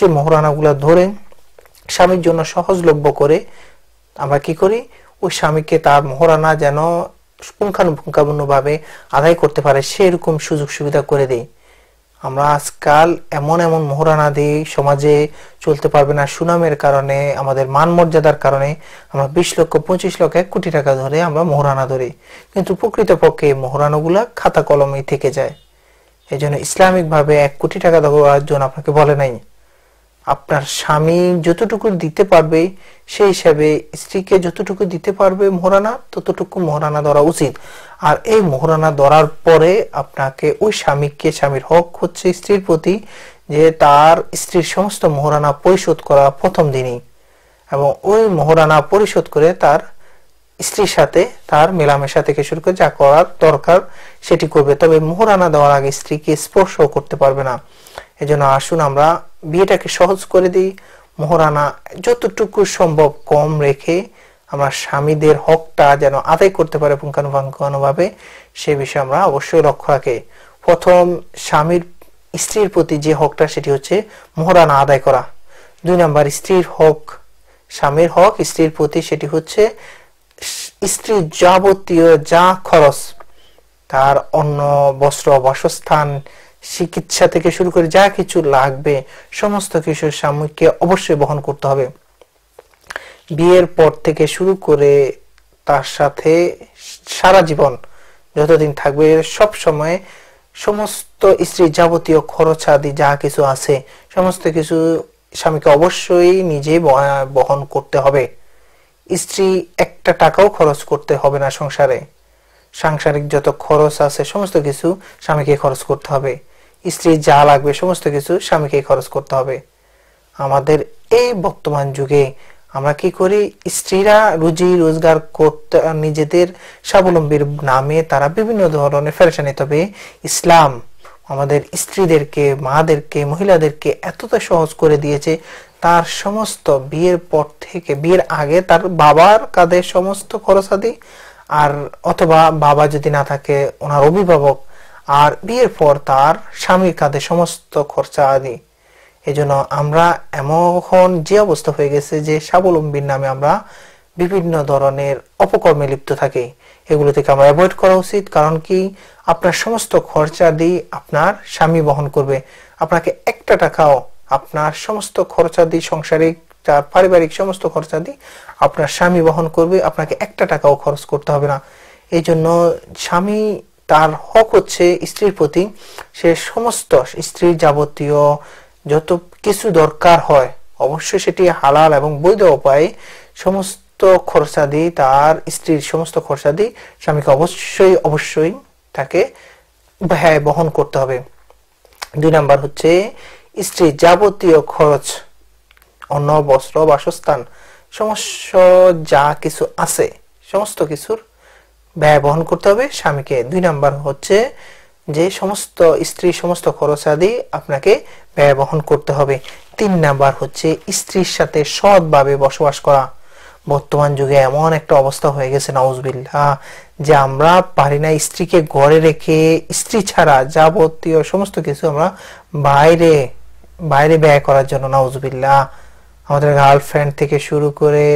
সেই মোহরানাগুলো ধরে স্বামীর জন্য সহজলভ্য করে আমরা কি করি, ওই স্বামীকে তার মোহরানা যেন পুঙ্খানুপুঙ্খানুভাবে আদায় করতে পারে সেরকম সুযোগ সুবিধা করে দেই। আমরা আজকাল এমন এমন মোহরানা দিই, সমাজে চলতে পারবে না সুনামের কারণে, আমাদের মান মর্যাদার কারণে আমরা 20 লক্ষ 25 লক্ষ 1 কোটি টাকা ধরে আমরা মোহরানা ধরি, কিন্তু প্রকৃতপক্ষে মোহরানাগুলা খাতা কলমেই থেকে যায়। এই জন্য ইসলামিক ভাবে 1 কোটি টাকা দেওয়ার জন্য আপনাকে বলে নাই। আপনার স্বামী যতটুকু দিতে পারবে সেই হিসাবে স্ত্রীকে যতটুকু দিতে পারবে মোহরানা, ততটুকু মোহরানা ধরা উচিত। আর এই মোহরানা ধরার পরে আপনাকে ওই স্বামীকে, স্বামীর হক হচ্ছে স্ত্রীর প্রতি যে তার স্ত্রীর সমস্ত মোহরানা পরিশোধ করা প্রথম দিনই, এবং ওই মোহরানা পরিশোধ করে তার স্ত্রীর সাথে তার মেলামেশা থেকে শুরু করে যা করার দরকার সেটি করবে। তবে মোহরানা দেওয়ার আগে স্ত্রীকে স্পর্শ করতে পারবে না। এজন্য আসুন আমরা বিয়েটাকে সহজ করে দিই, মোহরানা যতটুকু সম্ভব কম রেখে আমরা স্বামীদের হকটা যেন আদায় করতে পারে পুঙ্খানুপুঙ্খানুভাবে, সে বিষয়ে আমরা অবশ্যই লক্ষ্য রাখি। প্রথম স্বামীর স্ত্রীর প্রতি যে হকটা সেটি হচ্ছে মোহরানা আদায় করা। 2 নাম্বার স্ত্রীর হক, স্বামীর হক স্ত্রীর প্রতি সেটি হচ্ছে স্ত্রীর যাবতীয় যা খরচ, তার অন্ন বস্ত্র বাসস্থান চিকিৎসা থেকে শুরু করে যা কিছু লাগবে সমস্ত কিছু স্বামীকে অবশ্যই বহন করতে হবে। বিয়ের পর থেকে শুরু করে তার সাথে সারা জীবন যতদিন থাকবে সব সময় সমস্ত স্ত্রীর যাবতীয় খরচ আদি যা কিছু আছে সমস্ত কিছু স্বামীকে অবশ্যই নিজে বহন করতে হবে। স্ত্রী একটা টাকাও খরচ করতে হবে না সংসারে। সাংসারিক যত খরচ আছে সমস্ত কিছু স্বামীকে খরচ করতে হবে। স্ত্রী যা লাগবে সমস্ত কিছু স্বামীকে খরচ করতে হবে। আমাদের এই বর্তমান যুগে আমরা কি করি, স্ত্রীরা রুজি রোজগার করতে নিজেদের স্বাবলম্বীর নামে তারা বিভিন্ন ধরনের ফেরেশানি। তবে ইসলাম আমাদের স্ত্রীদেরকে, মাদেরকে, মহিলাদেরকে এতটা সহজ করে দিয়েছে, তার সমস্ত বিয়ের পর থেকে, বিয়ের আগে তার বাবার কাঁধে সমস্ত খরচ আদি, আর অথবা বাবা যদি না থাকে ওনার অভিভাবক, আর বিয়ের পর তার স্বামীর কাঁধে সমস্ত খরচা আদি। এজন্য আমরা এমন যে অবস্থা হয়ে গেছে যে স্বাবলম্বীর নামে আমরা বিভিন্ন ধরনের অপকর্মে লিপ্ত থাকি। এগুলো থেকে আমরা অ্যাভয়েড করা উচিত। কারণ কি, আপনার সমস্ত খরচা দিয়ে আপনার স্বামী বহন করবে। আপনাকে একটা টাকাও আপনার সমস্ত খরচা দিয়ে, সংসারিক তার পারিবারিক সমস্ত খরচা দিয়ে আপনার স্বামী বহন করবে, আপনাকে একটা টাকাও খরচ করতে হবে না। এই জন্য স্বামী তার হক হচ্ছে স্ত্রীর প্রতি, সে সমস্ত স্ত্রীর যাবতীয় যত কিছু দরকার হয় অবশ্যই সেটি হালাল এবং বৈধ উপায়ে সমস্ত খরচাদি, তার স্ত্রীর সমস্ত খরচাদি স্বামীকে অবশ্যই অবশ্যই তাকে ব্যয় বহন করতে হবে। 2 নাম্বার হচ্ছে স্ত্রীর যাবতীয় খরচ, অন্ন বস্ত্র বাসস্থান সমস্ত যা কিছু আছে সমস্ত কিছুর ব্যয় বহন করতে হবে স্বামীকে। 2 নাম্বার হচ্ছে যে সমস্ত স্ত্রীর সমস্ত খরচ আদি আপনাকে ব্যয় বহন করতে হবে। 3 নাম্বার হচ্ছে স্ত্রীর সাথে সৎভাবে বসবাস করা। বর্তমান যুগে এমন একটা অবস্থা হয়ে গেছে নাউজুবিল্লাহ, যে আমরা পারি না স্ত্রীকে ঘরে রেখে স্ত্রী ছাড়া যাবতীয় সমস্ত কিছু আমরা বাইরে বাইরে ব্যয় করার জন্য। নাউজুবিল্লাহ, আমাদের গার্লফ্রেন্ড থেকে শুরু করে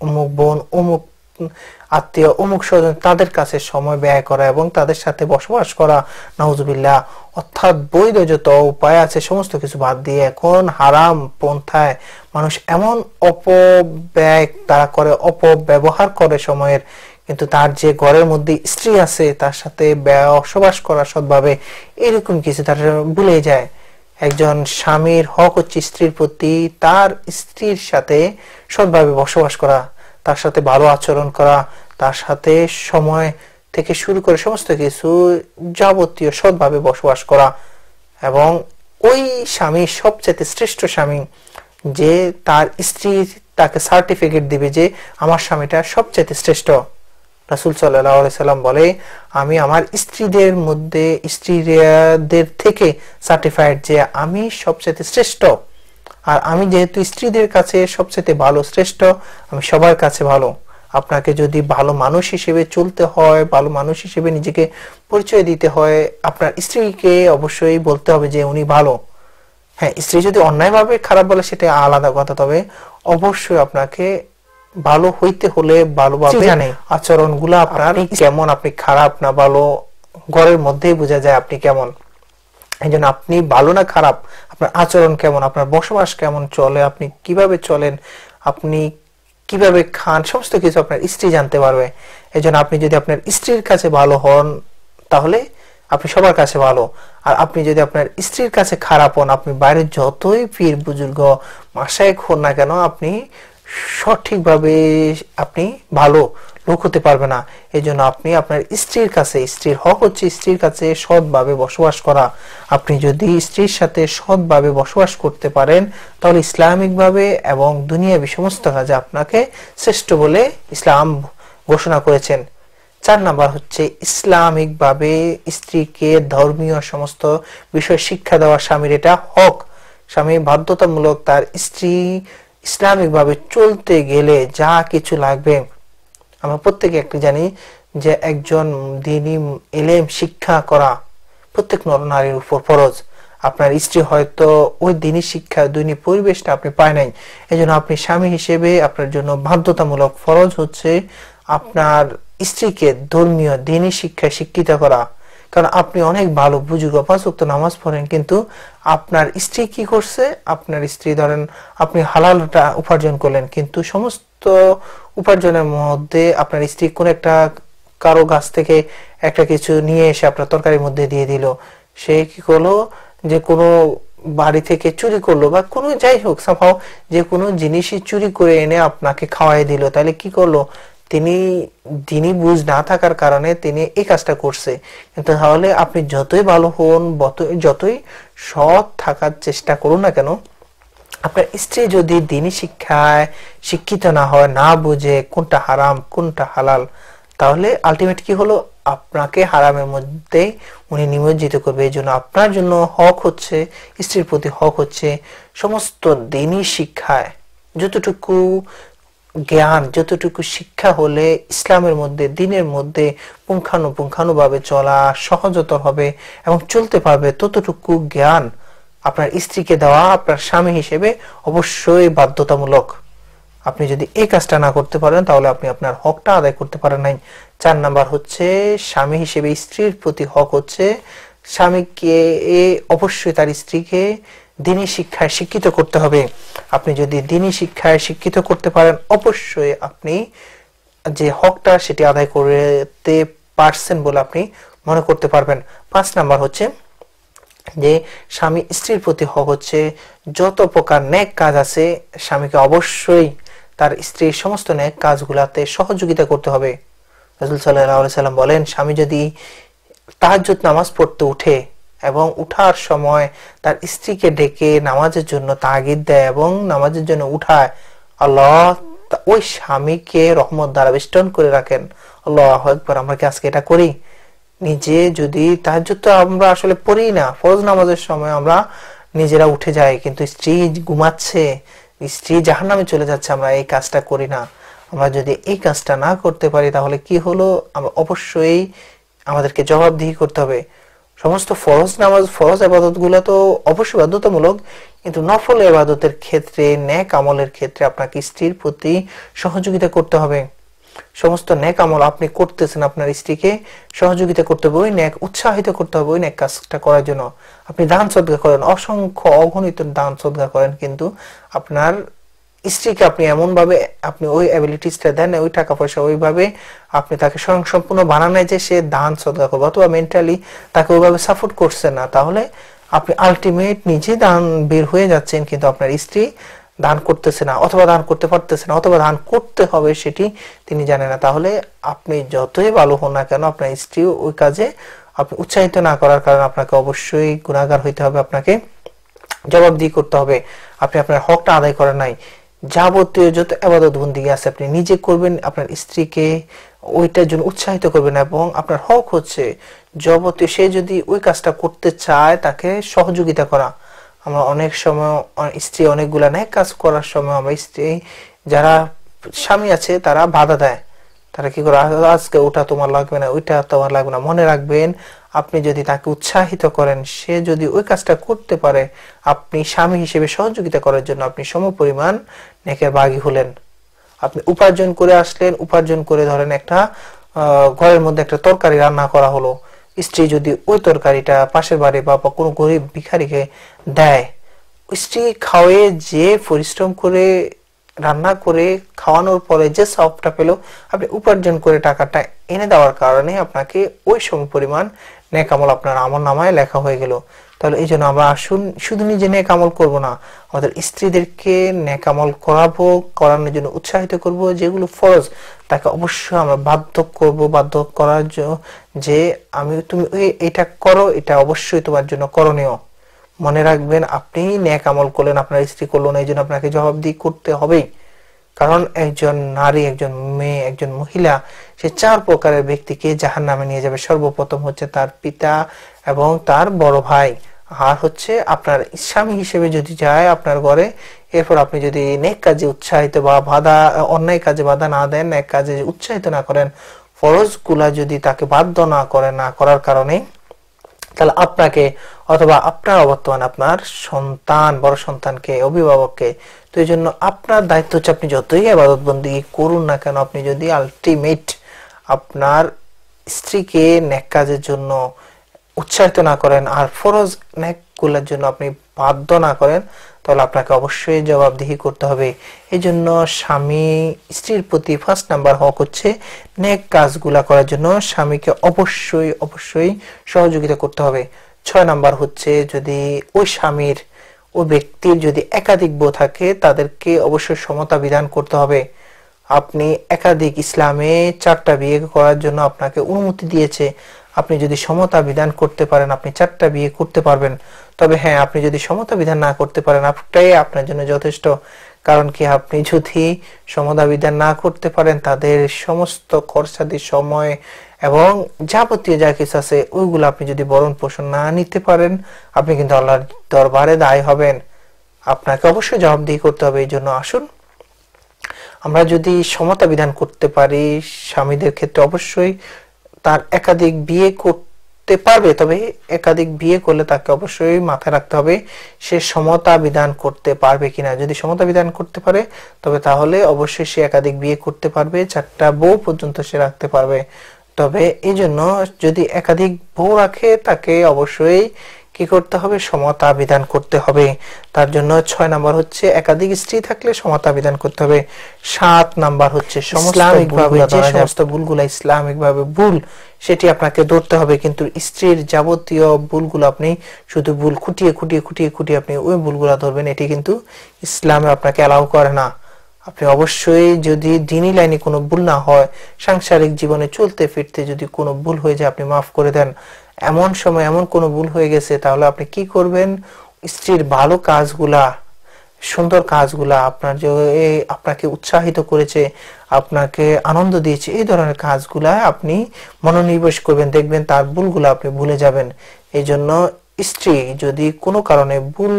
অমুক বোন, অমুক আত্মীয়, অমুক স্বজন, তাদের কাছে সময় ব্যয় করা এবং তাদের সাথে বসবাস করা। নাউজুবিল্লাহ, অর্থাৎ বৈধ যত উপায় আছে সমস্ত কিছু বাদ দিয়ে এখন হারাম পন্থায় মানুষ এমন অপব্যয় তারা করে, অপব্যবহার করে সময়ের। কিন্তু তার যে ঘরের মধ্যে স্ত্রী আছে তার সাথে বসবাস করা সৎভাবে, এরকম কিছু তারা ভুলে যায়। একজন স্বামীর হক হচ্ছে স্ত্রীর প্রতি তার স্ত্রীর সাথে সৎভাবে বসবাস করা, তার সাথে ভালো আচরণ করা, তার সাথে সময় থেকে শুরু করে সমস্ত কিছু যাবতীয় সৎভাবে বসবাস করা। এবং ওই স্বামী সবচেয়ে শ্রেষ্ঠ স্বামী যে তার স্ত্রী তাকে সার্টিফিকেট দিবে যে আমার স্বামীটা সবচেয়ে শ্রেষ্ঠ। রাসূল সাল্লাল্লাহু আলাইহি সাল্লাম বলে, আমি আমার স্ত্রীদের মধ্যে, স্ত্রীদের থেকে সার্টিফাইড যে আমি সবচেয়ে শ্রেষ্ঠ। আর আমি যেহেতু স্ত্রীদের কাছে সবচেয়ে ভালো, শ্রেষ্ঠ, আমি সবার কাছে ভালো। আপনাকে যদি ভালো মানুষ হিসেবে চলতে হয়, ভালো মানুষ হিসেবে নিজেকে পরিচয় দিতে হয়, আপনার স্ত্রীকে অবশ্যই বলতে হবে যে উনি ভালো। হ্যাঁ, স্ত্রী যদি অন্যায়ভাবে খারাপ বলে সেটা আলাদা কথা, তবে অবশ্যই আপনাকে ভালো হইতে হলে ভালোভাবে আচরণগুলো আপনার কেমন, আপনি খারাপ না ভালো ঘরের মধ্যেই বোঝা যায় আপনি কেমন। এই জন্য আপনি ভালো না খারাপ, আপনার আচরণ কেমন, আপনার বসবাস কেমন চলে, আপনি কিভাবে চলেন, আপনি কিভাবে খান, সমস্ত কিছু আপনার স্ত্রী জানতে পারবে। এই জন্য আপনি যদি আপনার স্ত্রীর কাছে ভালো হন তাহলে আপনি সবার কাছে ভালো। আর আপনি যদি আপনার স্ত্রীর কাছে খারাপ হন, আপনি বাইরে যতই পীর বুজুর্গ মাশায়েখ হন না কেন, আপনি সঠিকভাবে আপনি ভালো লোক হতে পারবে না। এই জন্য আপনি আপনার স্ত্রীর কাছে, স্ত্রীর হক হচ্ছে স্ত্রীর কাছে সৎভাবে বসবাস করা। আপনি যদি স্ত্রীর সাথে সৎভাবে বসবাস করতে পারেন তাহলে ইসলামিকভাবে এবং দুনিয়াবি সমস্ত কাজে আপনাকে শ্রেষ্ঠ বলে ইসলাম ঘোষণা করেছেন। 4 নাম্বার হচ্ছে ইসলামিকভাবে স্ত্রীকে ধর্মীয় সমস্ত বিষয় শিক্ষা দেওয়া স্বামীর এটা হক। স্বামী বাধ্যতামূলক তার স্ত্রী ইসলামিকভাবে চলতে গেলে যা কিছু লাগবে, আমরা প্রত্যেকে একটু জানি যে একজন দ্বীনি ইলম শিক্ষা করা প্রত্যেক নর নারীর উপর ফরজ। আপনার স্ত্রী হয়তো ওই দ্বীনি শিক্ষা দ্বীনি পরিবেশটা আপনি পায় নাই, এজন্য আপনি স্বামী হিসেবে আপনার জন্য বাধ্যতামূলক ফরজ হচ্ছে আপনার স্ত্রীকে ধর্মীয় দ্বীনি শিক্ষায় শিক্ষিত করা। কারণ আপনি অনেক ভালো বুজুর্গ 5 ওয়াক্ত নামাজ পড়েন, কিন্তু আপনার স্ত্রী কি করছে, আপনার স্ত্রী ধরেন আপনি হালালটা উপার্জন করলেন, কিন্তু সমস্ত উপার্জনের মধ্যে আপনার স্ত্রী কোন একটা কারো গাছ থেকে একটা কিছু নিয়ে এসে আপনার তরকারির মধ্যে দিয়ে দিল, সে কি করলো যে কোনো বাড়ি থেকে চুরি করলো বা কোনো যাই হোক সামহাও যে কোনো জিনিসই চুরি করে এনে আপনাকে খাওয়াই দিল, তাহলে কি করলো, তিনি দিনই বুঝ না থাকার কারণে তিনি এই কাজটা করছে। কিন্তু তাহলে আপনি যতই ভালো হন, যতই সৎ থাকার চেষ্টা করুন না কেন, আপনার স্ত্রী যদি দিনী শিক্ষায় শিক্ষিত না হয়, না বুঝে কোনটা হারাম কোনটা হালাল, তাহলে আলটিমেট কি হলো, আপনাকে হারামের মধ্যে উনি নিমজ্জিত করবে। এই জন্য আপনার জন্য হক হচ্ছে, স্ত্রীর প্রতি হক হচ্ছে সমস্ত দিনী শিক্ষায় যতটুকু জ্ঞান, যতটুকু শিক্ষা হলে ইসলামের মধ্যে দ্বীনের মধ্যে পুঙ্খানুপুঙ্খানুভাবে চলা সহজতর হবে এবং চলতে পারবে, ততটুকু জ্ঞান আপনার স্ত্রীকে দেওয়া আপনার স্বামী হিসেবে অবশ্যই বাধ্যতামূলক। আপনি যদি এই কাজটা না করতে পারেন তাহলে আপনি আপনার হকটা আদায় করতে পারেন নাই। 4 নাম্বার হচ্ছে স্বামী হিসেবে স্ত্রীর প্রতি হক হচ্ছে স্বামীকে অবশ্যই তার স্ত্রীকে দ্বীনি শিক্ষায় শিক্ষিত করতে হবে। আপনি যদি দ্বীনি শিক্ষায় শিক্ষিত করতে পারেন অবশ্যই আপনি যে হকটা সেটি আদায় করতে পারছেন বলে আপনি মনে করতে পারবেন। 5 নাম্বার হচ্ছে যে স্বামী স্ত্রীর প্রতি হক হচ্ছে যত প্রকার নেক কাজ আছে স্বামীকে অবশ্যই তার স্ত্রীর সমস্ত নেক কাজগুলাতে সহযোগিতা করতে হবে। রাসূল সাল্লাল্লাহু আলাইহি সাল্লাম বলেন, স্বামী যদি তাহাজ্জুদ নামাজ পড়তে উঠে এবং উঠার সময় তার স্ত্রীকে ডেকে নামাজের জন্য তাগিদ দেয় এবং নামাজের জন্য উঠায়, আল্লাহ ওই স্বামীকে রহমত দ্বারা বেষ্টন করে রাখেন। আল্লাহু আকবার। আমরা কি আজকে এটা করি? নিজে যদি তাহাজ্জুদ তো আমরা আসলে পড়ি না, ফরজ নামাজের সময় আমরা নিজেরা উঠে যাই, কিন্তু স্ত্রী ঘুমাচ্ছে, স্ত্রী জাহান্নামে চলে যাচ্ছে, আমরা এই কাজটা করি না। আমরা যদি এই কাজটা না করতে পারি তাহলে কি হলো, আমরা অবশ্যই আমাদেরকে জবাবদিহি করতে হবে। সমস্ত ফরজ নামাজ ফরজ ইবাদত গুলো তো অবশ্যই বাধ্যতামূলক, কিন্তু নফল ইবাদতের ক্ষেত্রে নেক আমলের ক্ষেত্রে আপনাকে স্ত্রীর প্রতি সহযোগিতা করতে হবে। সমস্ত নেক আমল আপনি করতেছেন, আপনার স্ত্রীকে সহযোগিতা করতে হবে, ওই নেক উৎসাহিত করতে হবে ওই নেক কাজটা করার জন্য। আপনি দান সদকা করেন, অসংখ্য অগণিত দান সদকা করেন, কিন্তু আপনার স্ত্রীকে আপনি এমন ভাবে আপনি ওই অ্যাবিলিটিসটা দেন, ওই টাকা পয়সা ওইভাবে আপনি তাকে স্বয়ংসম্পূর্ণ বানানো যে সে দান সদকা করবে, অথবা মেন্টালি তাকে ওইভাবে সাপোর্ট করছে না, তাহলে আপনি আলটিমেট নিজে দান বের হয়ে যাচ্ছেন, কিন্তু আপনার স্ত্রী দান করতেছে না, অথবা দান করতে পারতেছে না, অথবা দান করতে হবে সেটি তিনি জানেন না। তাহলে আপনি যতই ভালো হন না কেন, আপনার স্ত্রী ওই কাজে আপনি উৎসাহিত না করার কারণে আপনাকে অবশ্যই গুনাহগার হইতে হবে, আপনাকে জবাবদিহি করতে হবে। আপনি আপনার হকটা আদায় করেন নাই। যাবতীয় যত ইবাদত বন্দেগী আছে আপনি নিজে করবেন, আপনার স্ত্রীকে ওইটার জন্য উৎসাহিত করবেন, এবং আপনার হক হচ্ছে যাবতীয় সে যদি ওই কাজটা করতে চায় তাকে সহযোগিতা করা। আমরা অনেক সময় স্ত্রী অনেকগুলা নেক কাজ করার সময় আমরা স্ত্রী যারা স্বামী আছে তারা বাধা দেয়, তারা কি করে, আজকে ওটা তোমার লাগবে না, ওইটা তোমার লাগবে না। মনে রাখবেন আপনি যদি তাকে উৎসাহিত করেন, সে যদি ওই কাজটা করতে পারে, আপনি স্বামী হিসেবে সহযোগিতা করার জন্য আপনি সমপরিমাণ নেকের ভাগী হলেন। আপনি উপার্জন করে আসলেন, উপার্জন করে ধরেন একটা ঘরের মধ্যে একটা তরকারি রান্না করা হলো, স্ত্রী যদি ওই তরকারিটা পাশের বাড়ি বা কোনো গরিব ভিখারিকে দেয়, স্ত্রী খাওয়ে যে পরিশ্রম করে রান্না করে খাওয়ানোর পরে যে সবটা পেল, আপনি উপার্জন করে টাকাটা এনে দেওয়ার কারণে আপনাকে ওই সমপরিমাণ নেক আমল আপনার আমলনামায় লেখা হয়ে গেল। তাহলে এই জন্য আমরা আসুন শুধু নিজে নেক আমল করব না, আমাদের স্ত্রীদেরকে নেক আমল করানোর জন্য উৎসাহিত করব। যেগুলো ফরজ তাকে অবশ্যই আমরা বাধ্য করার জন্য যে তুমি এটা করো, এটা অবশ্যই তোমার জন্য করণীয়। মনে রাখবেন, আপনি নেক আমল করলেন, আপনার স্ত্রী করলো না, এই জন্য আপনাকে জবাবদিহি করতে হবেই। কারণ একজন নারী, একজন মেয়ে, একজন মহিলা, সে 4 প্রকারের ব্যক্তিকে জাহান্নামে নিয়ে যাবে। সর্বপ্রথম হচ্ছে তার পিতা এবং তার বড় ভাই, আর হচ্ছে আপনার স্বামী হিসেবে যদি যায় আপনার ঘরে, এরপর আপনি যদি নেক কাজে উৎসাহিত বা অন্যায় কাজে বাধা না দেন, নেক কাজে উৎসাহিত না করেন, ফরজ গুলা যদি তাকে বাধ্য না করেন, না করার কারণে, তাহলে আপনাকে অথবা আপনার অবর্তমানে আপনার সন্তান, বড় সন্তানকে, অভিভাবককে, তো এই জন্য আপনার দায়িত্ব হচ্ছে আপনি যতই ইবাদত বন্দেগী করুন না কেন, আপনি যদি আলটিমেট আপনার স্ত্রীকে নেক কাজের জন্য উৎসাহিত না করেন আর ফরজ নেক গুলোর জন্য আপনি বাধ্য না করেন, তাহলে আপনাকে অবশ্যই জবাবদিহি করতে হবে। এই জন্য স্বামী স্ত্রীর প্রতি ফার্স্ট নাম্বার হক হচ্ছে নেক কাজগুলা করার জন্য স্বামীকে অবশ্যই সহযোগিতা করতে হবে। 6 নাম্বার হচ্ছে যদি ওই ব্যক্তির যদি একাধিক বউ থাকে, তাদেরকে অবশ্যই সমতা বিধান করতে হবে। আপনি একাধিক, ইসলামে 4টা বিয়ে করার জন্য আপনাকে অনুমতি দিয়েছে। আপনি যদি সমতা বিধান করতে পারেন, আপনি 4টা বিয়ে করতে পারবেন। তবে হ্যাঁ, আপনি যদি সমতা বিধান না করতে পারেন, একটাই আপনার জন্য যথেষ্ট। কারণ কি, আপনি যদি সমতা বিধান না করতে পারেন, তাদের সমস্ত খরচাদি, সময় এবং যাবতীয় যা কিছু আছে ওইগুলো আপনি যদি ভরণ পোষণ না নিতে পারেন, আপনি কিন্তু আল্লাহর দরবারে দায়ী হবেন। আপনাকে অবশ্যই জবাবদিহি করতে হবে। এই জন্য আসুন আমরা যদি সমতা বিধান করতে পারি, স্বামীদের ক্ষেত্রে অবশ্যই তার একাধিক বিয়ে করতে পারবে, তবে একাধিক বিয়ে করলে তাকে অবশ্যই মাথায় রাখতে হবে সে সমতা বিধান করতে পারবে কিনা। যদি সমতা বিধান করতে পারে, তবে তাহলে অবশ্যই সে একাধিক বিয়ে করতে পারবে, 4টা বউ পর্যন্ত সে রাখতে পারবে। তবে এই জন্য যদি একাধিক বউ রাখে, তাকে অবশ্যই কি করতে হবে, সমতা বিধান করতে হবে। তার জন্য 6 নাম্বার হচ্ছে একাধিক স্ত্রী থাকলে সমতা বিধান করতে হবে। 7 নাম্বার হচ্ছে সমস্ত ভুলগুলো ইসলামিকভাবে ভুল, সেটি আপনাকে ধরতে হবে। কিন্তু স্ত্রীর যাবতীয় ভুলগুলো আপনি শুধু ভুল খুঁটিয়ে আপনি ওই ভুলগুলো ধরবেন, এটি কিন্তু ইসলামে আপনাকে অ্যালাউ করে না। আপনি অবশ্যই যদি দ্বীনি লাইনে কোনো ভুল না হয়, সাংসারিক জীবনে চলতে ফিরতে যদি কোনো ভুল হয়ে যায়, আপনি মাফ করে দেন। এমন সময় এমন কোনো ভুল হয়ে গেছে, তাহলে আপনি কি করবেন, স্ত্রীর ভালো কাজগুলা, সুন্দর কাজগুলা, আপনাকে উৎসাহিত করেছে, আপনাকে আনন্দ দিয়েছে, এই ধরনের কাজগুলা আপনি মনোনিবেশ করবেন, দেখবেন তার ভুলগুলা আপনি ভুলে যাবেন। এই জন্য স্ত্রী যদি কোনো কারণে ভুল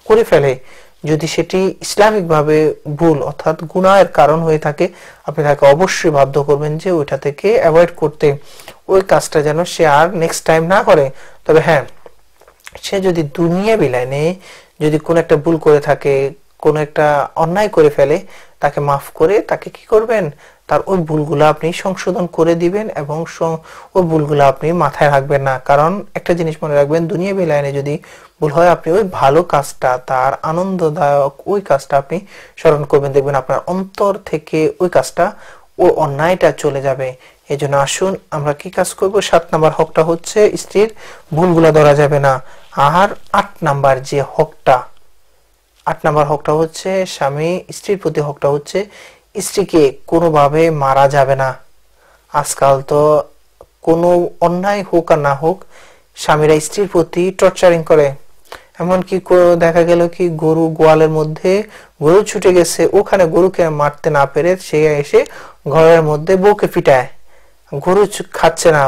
করে ফেলে, যদি সেটি ইসলামিক ভাবে ভুল অর্থাৎ গুনাহের কারণ হয়ে থাকে, আপনি তাকে অবশ্যই বাধ্য করবেন যে ওইটা থেকে অ্যাভয়েড করতে, ওই কাজটা যেন সে আর নেক্সট টাইম না করে। তবে হ্যাঁ, সে যদি দুনিয়া বিলাইনে যদি কোনো একটা ভুল করে থাকে, কোনো একটা অন্যায় করে ফেলে, তাকে মাফ করে তাকে কি করবেন, তার ওই ভুলগুলো আপনি সংশোধন করে দিবেন এবং ওই ভুলগুলো আপনি মাথায় রাখবেন না। কারণ একটা জিনিস মনে রাখবেন, দুনিয়া বিলাইনে যদি ভুল হয়, আপনি ওই ভালো কাজটা, তার আনন্দদায়ক ওই কাজটা আপনি স্মরণ করবেন, দেখবেন আপনার অন্তর থেকে ওই কাজটা, ও অন্যায়টা চলে যাবে। এই জন্য আসুন আমরা কি কাজ করব। 7 নাম্বার হকটা হচ্ছে স্ত্রীর ভুলগুলা ধরা যাবে না। আর 8 নাম্বার যে হকটা, 8 নাম্বার হকটা হচ্ছে স্বামী স্ত্রীর প্রতি হকটা হচ্ছে স্ত্রীকে কোনোভাবে মারা যাবে না। আজকাল তো কোনো অন্যায় হোক আর না হোক, স্বামীরা স্ত্রীর প্রতি টর্চারিং করে। এমনকি দেখা গেল কি গরু গোয়ালের মধ্যে গরু ছুটে গেছে, ওখানে গরুকে মারতে না পেরে সে এসে ঘরের মধ্যে বউকে পিটায়, গরু খাচ্ছে না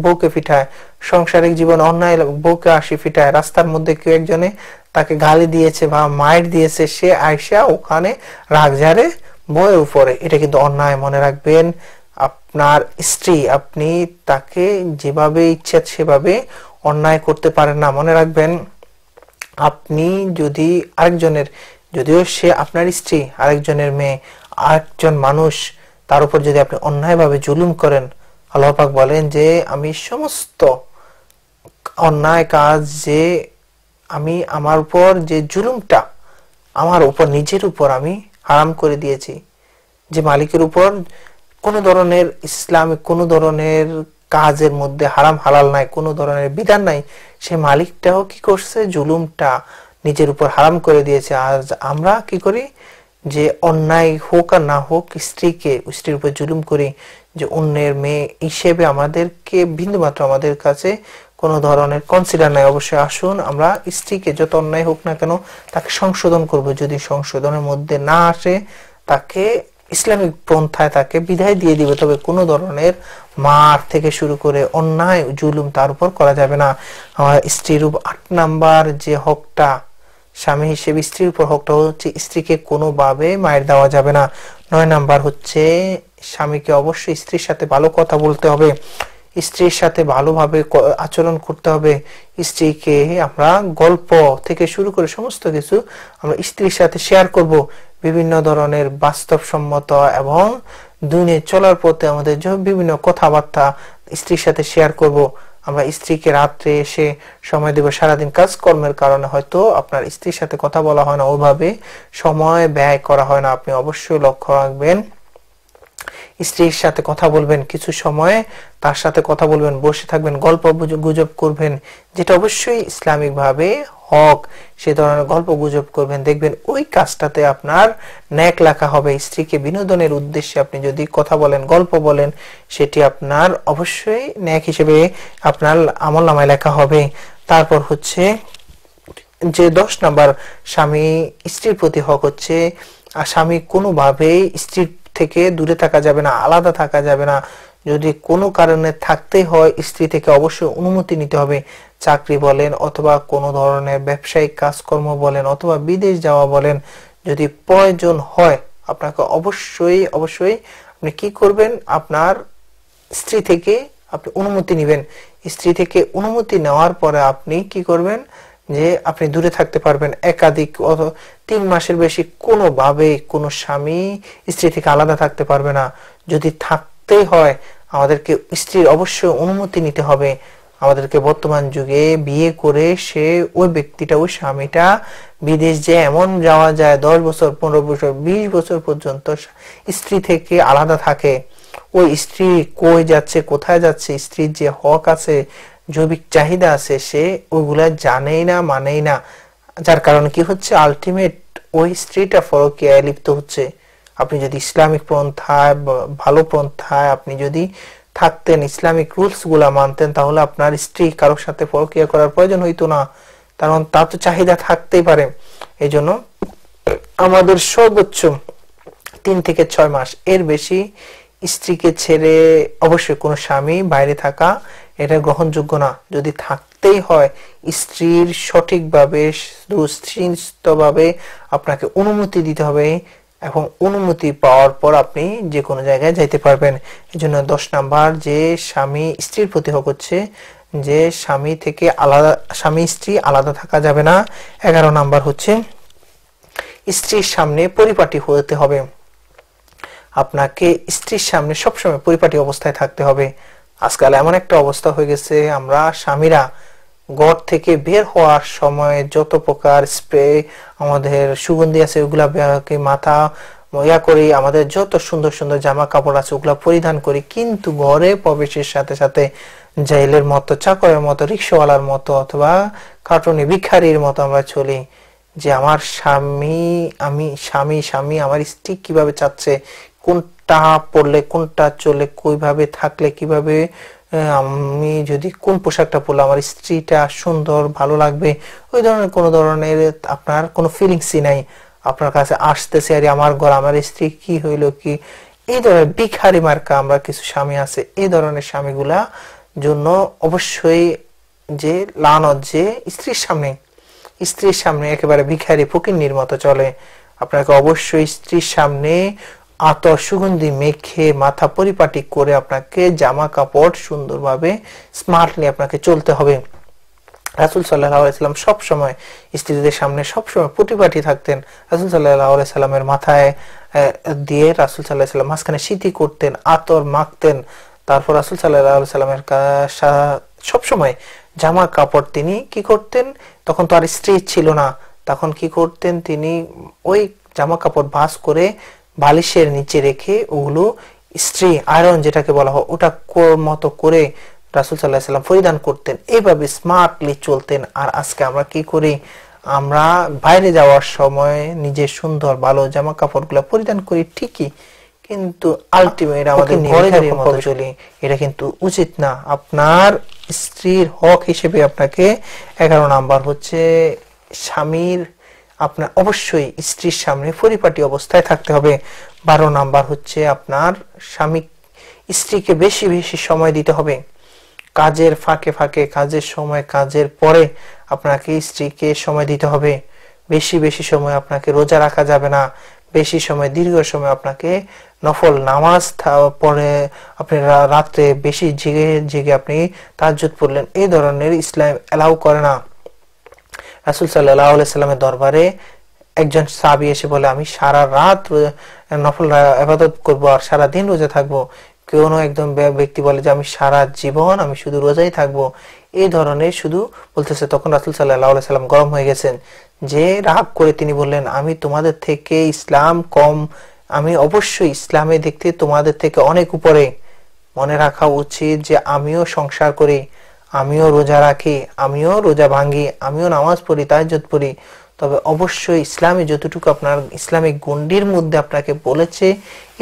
বউকে পিটায়, সাংসারিক জীবন অন্যায় বউকে আসি পিটায়। রাস্তার মধ্যে কেউ একজনে তাকে গালি দিয়েছে বা মাইর দিয়েছে, সে আইসা ওখানে রাগ ঝাড়ে বউয়ের উপরে, এটা কিন্তু অন্যায়। মনে রাখবেন, আপনার স্ত্রী, আপনি তাকে যেভাবে ইচ্ছা সেভাবে অন্যায় করতে পারেন না। মনে রাখবেন, আপনি যদি আরেকজনের, যদিও সে আপনার স্ত্রী, আরেকজনের মেয়ে, আরেকজন মানুষ, তার উপর যদি আপনি অন্যায়ভাবে জুলুম করেন, আল্লাহ পাক বলেন যে আমি সমস্ত অন্যায় কাজ, যে আমি আমার উপর যে জুলুমটা আমার উপর, নিজের উপর আমি হারাম করে দিয়েছি। যে মালিকের উপর কোন ধরনের ইসলামিক কোন ধরনের কাজের মধ্যে হারাম হালাল নাই, কোন ধরনের বিধান নাই, সে মালিকটাও কি করছে, জুলুমটা নিজের উপর হারাম করে দিয়েছে। আর আমরা কি করি, যে অন্যায় হোক আর না হোক, স্ত্রীর উপর জুলুম করি, যে অন্যের মেয়ে হিসেবে আমাদেরকে বিন্দুমাত্র আমাদের কাছে কোনো ধরনের কনসিডার নাই। অবশ্যই আসুন আমরা স্ত্রীকে যত অন্যায় হোক না কেন তাকে সংশোধন করব। যদি সংশোধনের মধ্যে না আসে, তাকে ইসলামিক পন্থায় তাকে বিদায় দিয়ে দিবে। তবে কোনো ধরনের মার থেকে শুরু করে অন্যায় জুলুম তার উপর করা যাবে না। আমার স্ত্রীর 8 নাম্বার যে হকটা, স্বামী হিসেবে স্ত্রীর উপর হকটা হচ্ছে, স্ত্রীকে কোনোভাবে মায়ের দেওয়া যাবে না। 9 নাম্বার হচ্ছে, স্বামীকে অবশ্যই স্ত্রীর সাথে ভালো কথা বলতে হবে, স্ত্রীর সাথে ভালোভাবে আচরণ করতে হবে। স্ত্রীকে আমরা গল্প থেকে শুরু করে সমস্ত কিছু আমরা স্ত্রীর সাথে শেয়ার করব। বিভিন্ন ধরনের বাস্তবসম্মত এবং দুনিয়া চলার পথে আমাদের বিভিন্ন কথাবার্তা স্ত্রীর সাথে শেয়ার করব। আমরা স্ত্রীকে রাত্রে এসে সময় দেব। সারাদিন কাজকর্মের কারণে হয়তো আপনার স্ত্রীর সাথে কথা বলা হয় না, ওইভাবে সময় ব্যয় করা হয় না। আপনি অবশ্যই লক্ষ্য রাখবেন, স্ত্রীর সাথে কথা বলবেন, কিছু সময় তার সাথে কথা বলবেন, বসে থাকবেন, গল্প গুজব করবেন, যেটা অবশ্যই ইসলামিক ভাবে হক, সে ধরনের গল্প গুজব করবেন। দেখবেন ওই কাজটাতে আপনার নেক লেখা হবে। স্ত্রীকে বিনোদনের উদ্দেশ্যে আপনি যদি কথা বলেন, গল্প বলেন, সেটি আপনার অবশ্যই নেক হিসেবে আপনার আমলনামায় লেখা হবে। তারপর হচ্ছে যে 10 নাম্বার স্বামী স্ত্রীর প্রতি হক হচ্ছে, স্বামী কোনোভাবেই স্ত্রীর থেকে দূরে থাকা যাবে না, আলাদা থাকা যাবে না। যদি কোনো কারণে থাকতেই হয়, স্ত্রী থেকে অবশ্যই অনুমতি নিতে হবে। চাকরি বলেন, অথবা কোনো ধরনের ব্যবসায়িক কাজকর্ম বলেন, অথবা বিদেশ যাওয়া বলেন, যদি প্রয়োজন হয় আপনাকে অবশ্যই আপনি কি করবেন, আপনার স্ত্রী থেকে আপনি অনুমতি নেবেন। স্ত্রী থেকে অনুমতি নেওয়ার পরে আপনি কি করবেন, যে আপনি দূরে থাকতে পারবেন। একাধিক 3 মাসের বেশি কোনোভাবে কোনো স্বামী স্ত্রী থেকে আলাদা থাকতে পারবে না। যদি থাকতেই হয়, আমাদেরকে স্ত্রীর অবশ্যই অনুমতি নিতে হবে। আমাদেরকে বর্তমান যুগে বিয়ে করে সে ওই ব্যক্তিটা, ওই স্বামীটা বিদেশ যে এমন যাওয়া যায় 10 বছর, 15 বছর, 20 বছর পর্যন্ত স্ত্রী থেকে আলাদা থাকে। ওই স্ত্রী কই যাচ্ছে, কোথায় যাচ্ছে, স্ত্রীর যে হক আছে, জৈবিক চাহিদা আছে, সে ওইগুলা জানেই না, মানেই না। যার কারণে কি হচ্ছে, আলটিমেট ওই স্ত্রীটা পরকীয়ায় লিপ্ত হচ্ছে। আপনি যদি ইসলামিক পন্থায়, ভালো পন্থায় আপনি যদি থাকতেন, ইসলামিক রুলস গুলা মানতেন, তাহলে আপনার স্ত্রী কারোর সাথে পরকীয়া করার প্রয়োজন হইতো না। কারণ তার তো চাহিদা থাকতেই পারে। এই জন্য আমাদের সর্বোচ্চ 3 থেকে 6 মাস, এর বেশি স্ত্রীকে ছেড়ে অবশ্যই কোনো স্বামী বাইরে থাকা এটা গ্রহণযোগ্য না। যদি থাকতেই হয়, স্ত্রীর সঠিকভাবে সুনিশ্চিতভাবে আপনাকে অনুমতি দিতে হবে, এবং অনুমতি পাওয়ার পর আপনি যে কোনো জায়গায় যাইতে পারবেন। এই জন্য 10 নাম্বার যে স্বামী স্ত্রীর প্রতি হক হচ্ছে, যে স্বামী থেকে আলাদা, স্বামী স্ত্রী আলাদা থাকা যাবে না। 11 নাম্বার হচ্ছে, স্ত্রীর সামনে পরিপাটি হতে হবে। আপনাকে স্ত্রীর সামনে সবসময় পরিপাটি অবস্থায় থাকতে হবে। আজকাল এমন একটা অবস্থা হয়ে গেছে, আমরা স্বামীরা ঘর থেকে বের হওয়ার সময় যত প্রকার স্প্রে, আমাদের সুগন্ধি আছে, ওগুলা মাথা করি, আমাদের যত সুন্দর সুন্দর জামা কাপড় আছে ওগুলা পরিধান করি, কিন্তু ঘরে প্রবেশের সাথে সাথে জেলের মতো, চাকরের মতো, রিক্সাওয়ালার মতো, অথবা কার্টুনি ভিখারির মতো আমরা চলি। যে আমার স্বামী আমার স্ত্রী কিভাবে চাচ্ছে, কোনটা পরলে, কোনটা চলে, কিভাবে থাকলে, কিভাবে আমি যদি কোন পোশাকটা পরলে আমার স্ত্রীটা সুন্দর ভালো লাগবে, ওই ধরনের কোন ধরনের আপনার কোনো ফিলিংসই নাই। আপনার কাছে আসতেছে, আরে আমার ঘর, আমার স্ত্রী কি হইলো, কি এই ধরনের ভিখারি মার্কা আমরা কিছু স্বামী আছে। এই ধরনের স্বামীগুলা জন্য অবশ্যই যে লানত, যে স্ত্রীর সামনে একেবারে ভিখারি ফকিন্নির মতো চলে। আপনাকে অবশ্যই স্ত্রীর সামনে আতর সুগন্ধি মেখে মাথা পরিপাটি করে আপনাকে জামা কাপড় সুন্দরভাবে স্মার্টলি আপনাকে চলতে হবে। রাসূল সাল্লাল্লাহু আলাইহি সাল্লাম সব সময় স্ত্রীদের সামনে সব সময় পরিপাটি থাকতেন। রাসূল সাল্লাল্লাহু আলাইহি সাল্লামের মাথায় দিয়ে রাসূল সাল্লাল্লাহু আলাইহি সাল্লাম মাঝখানে সিটি করতেন, আতর মাখতেন। তারপর রাসূল সাল্লাল্লাহু আলাইহি সাল্লামের সব সময় জামা কাপড় তিনি কি করতেন, তখন তো আর স্ত্রী ছিল না, তখন কি করতেন তিনি ওই জামা কাপড় ভাঁজ করে বালিশের নিচে রেখে ওগুলো স্ত্রী আয়রন যেটাকে বলা হয় ওটা মতো করে রাসূল সাল্লাল্লাহু আলাইহি সাল্লাম পরিধান করতেন। এইভাবে স্মার্টলি চলতেন। আর আজকে আমরা কি করি, আমরা বাইরে যাওয়ার সময় নিজের সুন্দর ভালো জামা কাপড়গুলো পরিধান করি ঠিকই, কিন্তু আলটিমেট আমাদের ঘরের মতো চলি, এটা কিন্তু উচিত না। আপনার স্ত্রীর হক হিসেবে আপনাকে 11 নাম্বার হচ্ছে স্বামীর আপনার অবশ্যই স্ত্রীর সামনে পরিপাটি অবস্থায় থাকতে হবে। 12 নাম্বার হচ্ছে আপনার স্বামী স্ত্রীকে বেশি বেশি সময় দিতে হবে। কাজের ফাঁকে ফাঁকে, কাজের সময়, কাজের পরে আপনাকে স্ত্রীকে সময় দিতে হবে। বেশি বেশি সময় আপনাকে রোজা রাখা যাবে না। বেশি সময় দীর্ঘ সময় আপনাকে নফল নামাজ পড়ে আপনি রাত্রে বেশি জেগে জেগে আপনি তাহাজ্জুদ পড়লেন, এই ধরনের ইসলাম এলাও করে না। রাসূল সাল্লাল্লাহু আলাইহি সাল্লামের দরবারে একজন সাহাবী এসে বলে, আমি সারা রাত নফল ইবাদত করব আর সারা দিন রোজা থাকবো। কোনো একজন ব্যক্তি বলে যে আমি সারা জীবন আমি শুধু রোজাই থাকবো, এই ধরনের শুধু বলতেছে। তখন রাসূল সাল্লাল্লাহু আলাইহি সাল্লাম গরম হয়ে গেছেন, যে রাগ করে তিনি বললেন, আমি তোমাদের থেকে ইসলাম কম, আমি অবশ্যই ইসলামে দেখতে তোমাদের থেকে অনেক উপরে। মনে রাখা উচিত যে আমিও সংসার করি, আমিও রোজা রাখি, আমিও রোজা ভাঙ্গি, আমিও নামাজ পড়ি, তাহাজ্জুদ পড়ি, তবে অবশ্যই ইসলামে যতটুকু আপনার ইসলামিক গণ্ডির মধ্যে আপনাকে বলেছে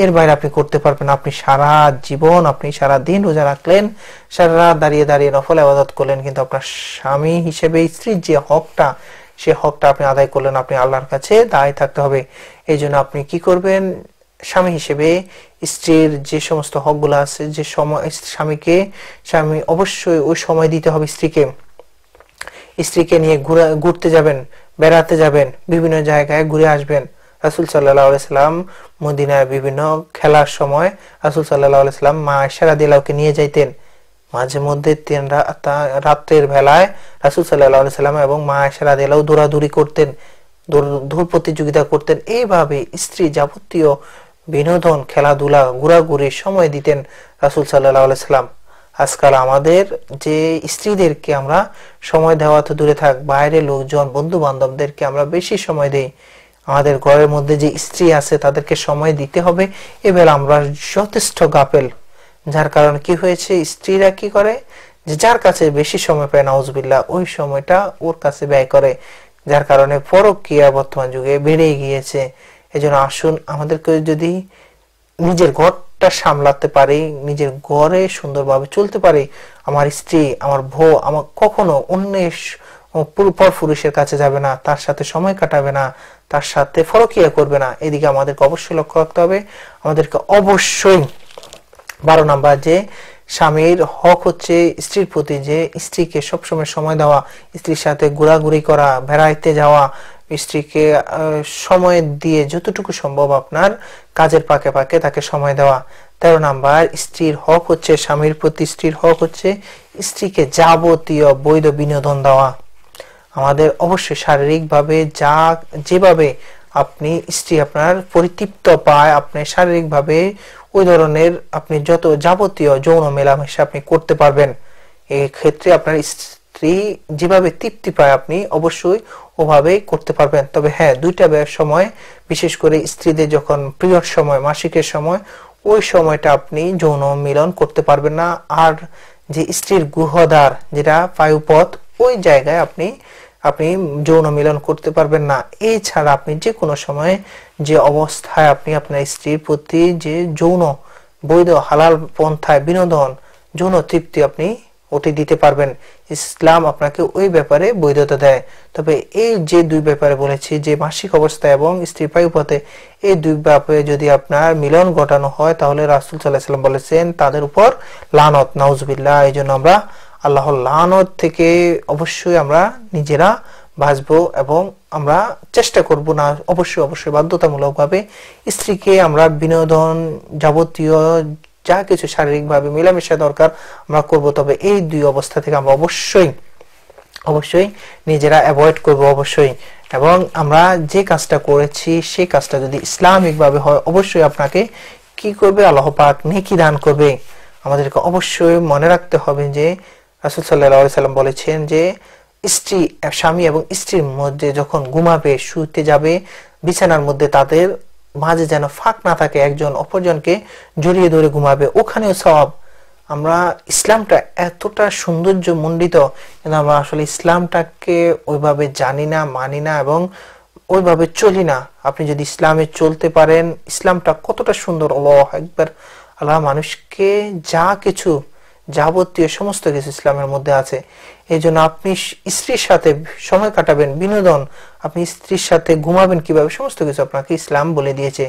এর বাইরে আপনি করতে পারবেন। আপনি সারা জীবন আপনি সারা দিন রোজা রাখলেন, সারা রাত দাঁড়িয়ে দাঁড়িয়ে নফল ইবাদত করলেন, কিন্তু আপনার স্বামী হিসেবে স্ত্রীর যে হকটা, সে হকটা আপনি আদায় করলেন, আপনি আল্লাহর কাছে দাঁড়িয়ে থাকতে হবে। এই জন্য আপনি কি করবেন, স্বামী হিসেবে স্ত্রীর যে সমস্ত হকগুলো আছে, যে সময় স্বামী অবশ্যই ওই সময় দিতে হবে স্ত্রীকে। স্ত্রীকে নিয়ে ঘুরতে যাবেন, বেড়াতে যাবেন, বিভিন্ন জায়গায় ঘুরে আসবেন। রাসূল সাল্লাল্লাহু আলাইহি সাল্লাম মদিনায় বিভিন্ন খেলার সময় রাসূল সাল্লাল্লাহু আলাইহি সাল্লাম মা আয়েশা রাদিয়াল্লাহু আনহা নিয়ে যাইতেন। মাঝে মধ্যে রাতের বেলায় রাসূল সাল্লাল্লাহু আলাইহি সাল্লাম এবং মা আয়েশা রাদিয়াল্লাহু দৌড়াদৌড়ি করতেন, দৌড় প্রতিযোগিতা করতেন। এইভাবে স্ত্রী যাবতীয় বিনোদন, খেলাধুলা, ঘোরাঘুরি সময় দিতেন রাসূল সাল্লাল্লাহু আলাইহি সাল্লাম। আজকাল আমাদের যে স্ত্রীদেরকে আমরা সময় দেওয়া তো দূরে থাক, বাইরে লোকজন বন্ধু বান্ধবদেরকে আমরা বেশি সময় দেই। আমাদের ঘরের মধ্যে যে স্ত্রী আছে তাদেরকে সময় দিতে হবে, এবার আমরা যথেষ্ট গাফেল। যার কারণে কি হয়েছে, স্ত্রীরা কি করে, যে যার কাছে বেশি সময় পায় নাউজুবিল্লাহ ওই সময়টা ওর কাছে ব্যয় করে, যার কারণে পরকীয়া বর্তমান যুগে বেড়ে গিয়েছে। এজন্য আসুন আমাদেরকে যদি নিজের ঘরটা সামলাতে পারি, নিজের ঘরে সুন্দরভাবে চলতে পারি, আমার স্ত্রী আমার বউ আমার কখনো অন্যের পরপুরুষের কাছে যাবে না, তার সাথে সময় কাটাবে না, তার সাথে পরকীয়া করবে না। এদিকে আমাদেরকে অবশ্যই লক্ষ্য রাখতে হবে। আমাদেরকে অবশ্যই 12 নাম্বার যে স্বামীর হক হচ্ছে স্ত্রীর প্রতি, যে স্ত্রীকে সবসময় সময় দেওয়া, স্ত্রীর সাথে ঘোরাঘুরি করা, বেড়াইতে যাওয়া, স্ত্রীকে সময় দিয়ে যতটুকু সম্ভব আপনার কাজের ফাঁকে ফাঁকে তাকে সময় দেওয়া। 13 নাম্বার স্ত্রীর হক হচ্ছে স্বামীর প্রতি, স্ত্রীর হক হচ্ছে স্ত্রীকে যাবতীয় বৈধ বিনোদন দেওয়া। আমাদের অবশ্যই শারীরিকভাবে যেভাবে আপনি স্ত্রী আপনার পরিতৃপ্ত পায়, আপনি শারীরিকভাবে ওই ধরনের আপনি যত যাবতীয় যৌন মেলামেশা আপনি করতে পারবেন। এই ক্ষেত্রে আপনার স্ত্রী যেভাবে তৃপ্তি পায় আপনি অবশ্যই ওভাবে করতে পারবেন। তবে হ্যাঁ, দুইটা সময়, বিশেষ করে স্ত্রীদের যখন পিরিয়ড সময়, মাসিকের সময়, ওই সময়টা আপনি যৌন মিলন করতে পারবেন না। আর যে স্ত্রীর গুহদ্বার যেটা পায়ুপথ, ওই জায়গায় আপনি যৌন মিলন করতে পারবেন না। এছাড়া আপনি যে কোনো সময় যে অবস্থায় আপনি আপনার স্ত্রীর প্রতি যে যৌন বৈধ হালাল পন্থায় বিনোদন, যৌন তৃপ্তি আপনি ওটি দিতে পারবেন। ইসলাম আপনাকে ওই ব্যাপারে বৈধতা দেয়। তবে এই যে দুই ব্যাপারে বলেছি, যে মাসিক অবস্থায় এবং স্ত্রী পায়ুপথে, এই দুই ব্যাপারে যদি আপনার মিলন ঘটানো হয় তাহলে রাসূল সাল্লাল্লাহু আলাইহি ওয়াসাল্লাম বলেছেন তাদের উপর লানত, নাউজুবিল্লাহ। এই জন্য আমরা আল্লাহর লানত থেকে অবশ্যই আমরা নিজেরা বাঁচবো এবং আমরা চেষ্টা করব না অবশ্যই বাধ্যতামূলকভাবে স্ত্রীকে আমরা বিনোদন যাবতীয় যা কিছু শারীরিকভাবে মেলামেশা দরকার আমরা করব, তবে এই দুই অবস্থা থেকে আমরা অবশ্যই নিজেরা অ্যাভয়েড করব অবশ্যই। এবং আমরা যে কাজটা করেছি সেই কাজটা যদি ইসলামিক ভাবে হয় অবশ্যই আপনাকে কি করবে, আল্লাহ পাক নেকি দান করবে। আমাদেরকে অবশ্যই মনে রাখতে হবে যে রাসূল সাল্লাল্লাহু আলাইহি সাল্লাম বলেছেন যে স্বামী এবং স্ত্রীর মধ্যে যখন ঘুমাবে, শুতে যাবে, বিছানার মধ্যে তাদের মাঝে যেন ফাঁক না থাকে, একজন অপরজনকে জড়িয়ে ধরে ঘুমাবে, ওখানেও সওয়াব। আমরা ইসলামটা এতটা সৌন্দর্য মণ্ডিত, কিন্তু আমরা আসলে ইসলামটাকে ওইভাবে জানি না, মানি না এবং ওইভাবে চলি না। আপনি যদি ইসলামে চলতে পারেন, ইসলামটা কতটা সুন্দর, আল্লাহু আকবার। আল্লাহ মানুষকে যা কিছু যাবতীয় সমস্ত কিছু ইসলামের মধ্যে আছে। এই জন্য আপনি স্ত্রীর সাথে সময় কাটাবেন, বিনোদন, আপনি স্ত্রীর সাথে ঘুমাবেন কিভাবে, সমস্ত কিছু আপনাকে ইসলাম বলে দিয়েছে।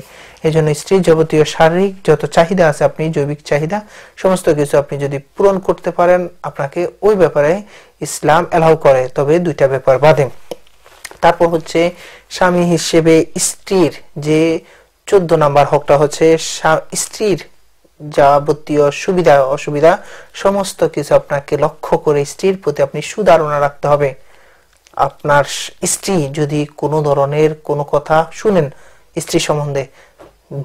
এই জন্য স্ত্রীর যাবতীয় শারীরিক যত চাহিদা আছে, আপনি জৈবিক চাহিদা সমস্ত কিছু আপনি যদি পূরণ করতে পারেন, আপনাকে ওই ব্যাপারে ইসলাম এলাও করে, তবে দুইটা ব্যাপার বাদে। তারপর হচ্ছে স্বামী হিসেবে স্ত্রীর যে 14 নাম্বার হকটা হচ্ছে স্ত্রীর যাবতীয় সুবিধা অসুবিধা সমস্ত কিছু আপনাকে লক্ষ্য করে স্ত্রীর প্রতি আপনি সুধারণা রাখতে হবে। আপনার স্ত্রী যদি কোনো ধরনের কোনো কথা শুনেন স্ত্রী সম্বন্ধে,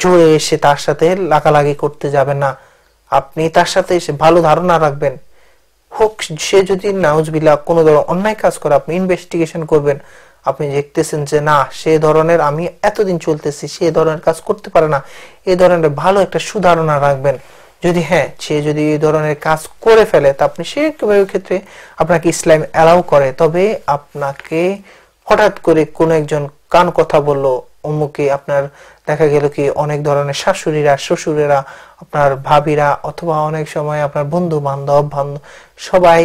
জোরে এসে তার সাথে লাগালাগি করতে যাবেন না। আপনি তার সাথে এসে ভালো ধারণা রাখবেন। হোক সে যদি নাউজুবিল্লাহ কোনো ধরনের অন্যায় কাজ করে, আপনি ইনভেস্টিগেশন করবেন। আপনি দেখতেছেন যে না, সে ধরনের আমি এতদিন চলতেছি, সে ধরনের কাজ করতে পারে না, এই ধরনের ভালো একটা সুধারণা রাখবেন। যদি হ্যাঁ সে যদি এই ধরনের কাজ করে ফেলে, তা আপনি সে ক্ষেত্রে আপনাকে ইসলাম এলাও করে। তবে আপনাকে হঠাৎ করে কোন একজন কান কথা বললো অমুকে, আপনার দেখা গেল কি অনেক ধরনের শাশুড়িরা, শ্বশুরেরা, আপনার ভাবিরা, অথবা অনেক সময় আপনার বন্ধু বান্ধব সবাই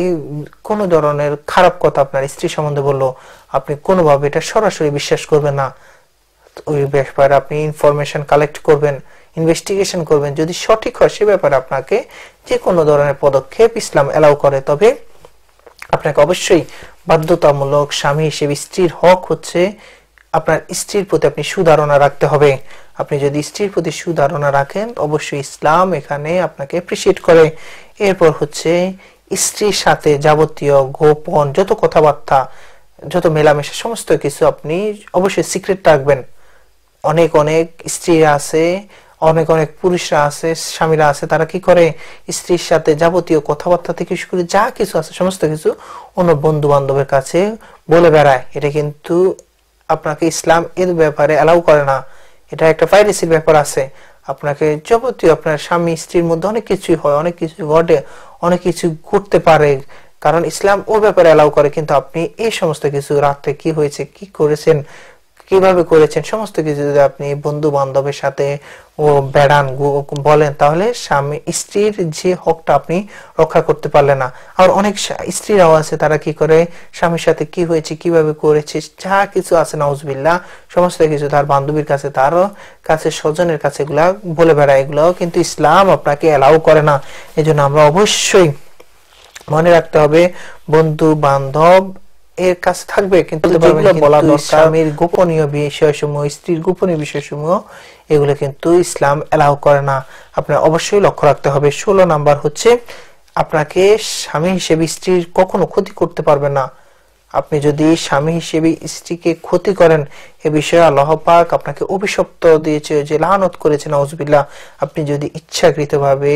কোন ধরনের খারাপ কথা আপনার স্ত্রী সম্বন্ধে বললো, আপনি কোনোভাবে এটা সরাসরি বিশ্বাস করবেন না। ওই ব্যাপারে আপনি ইনফরমেশন কালেক্ট করবেন, ইনভেস্টিগেশন করবেন। যদি সঠিক হয় সে ব্যাপারে আপনাকে যে কোনো ধরনের পদক্ষেপ ইসলাম এলাও করে। তবে আপনাকে অবশ্যই বাধ্যতামূলক স্বামী হিসেবে স্ত্রীর হক হচ্ছে আপনার স্ত্রীর প্রতি আপনি সুধারণা রাখতে হবে। আপনি যদি স্ত্রীর প্রতি সুধারণা রাখেন অবশ্যই ইসলাম এখানে আপনাকে অ্যাপ্রিশিয়েট করে। এরপর হচ্ছে স্ত্রীর সাথে যাবতীয় গোপন যত কথাবার্তা, যত মেলামেশা সমস্ত কিছু আপনি অবশ্যই সিক্রেট রাখবেন। অনেক স্ত্রীরা আছে, অনেক পুরুষরা আছে, স্বামীরা আছে, তারা কি করে স্ত্রীর সাথে যাবতীয় কথাবার্তা থেকে শুরু করে যা কিছু আছে সমস্ত কিছু অন্য বন্ধু বান্ধবের কাছে বলে বেড়ায়। এটা কিন্তু আপনাকে ইসলাম এর ব্যাপারে এলাও করে না। এটা একটা পাইরেসির ব্যাপার আছে। আপনাকে যাবতীয় আপনার স্বামী স্ত্রীর মধ্যে অনেক কিছুই হয়, অনেক কিছু ঘটে, অনেক কিছু ঘটতে পারে, কারণ ইসলাম ওর ব্যাপারে এলাও করে। কিন্তু আপনি এই সমস্ত কিছু রাতে কি হয়েছে, কি করেছেন, কিভাবে করেছেন সমস্ত কিছু যদি আপনি বন্ধু বান্ধবের সাথে ও বেড়ান বলেন, তাহলে স্বামী স্ত্রীর যে হকটা আপনি রক্ষা করতে পারলেন না। আর অনেক স্ত্রীরাও আছে, তারা কি করে স্বামীর সাথে কি হয়েছে, কিভাবে করেছে, যা কিছু আছে নাউজুবিল্লাহ সমস্ত কিছু তার বান্ধবীর কাছে, তার কাছে, স্বজনের কাছে এগুলা বলে বেড়ায়। এগুলো কিন্তু ইসলাম আপনাকে এলাও করে না। এই জন্য আমরা অবশ্যই মনে রাখতে হবে বন্ধু বান্ধব এর কাছে থাকবে, কিন্তু স্বামীর গোপনীয় বিষয়সমূহ, স্ত্রীর গোপনীয় বিষয়সমূহ এগুলো কিন্তু ইসলাম এলাও করে না। আপনার অবশ্যই লক্ষ্য রাখতে হবে। 16 নাম্বার হচ্ছে আপনাকে স্বামী হিসেবে স্ত্রীর কখনো ক্ষতি করতে পারবেন না। আপনি যদি স্বামী হিসেবে স্ত্রীকে ক্ষতি করেন, এ বিষয়ে আল্লাহ পাক আপনাকে অভিশপ্ত দিয়েছে, যে লানত করেছে নাউজুবিল্লাহ। আপনি যদি ইচ্ছাকৃতভাবে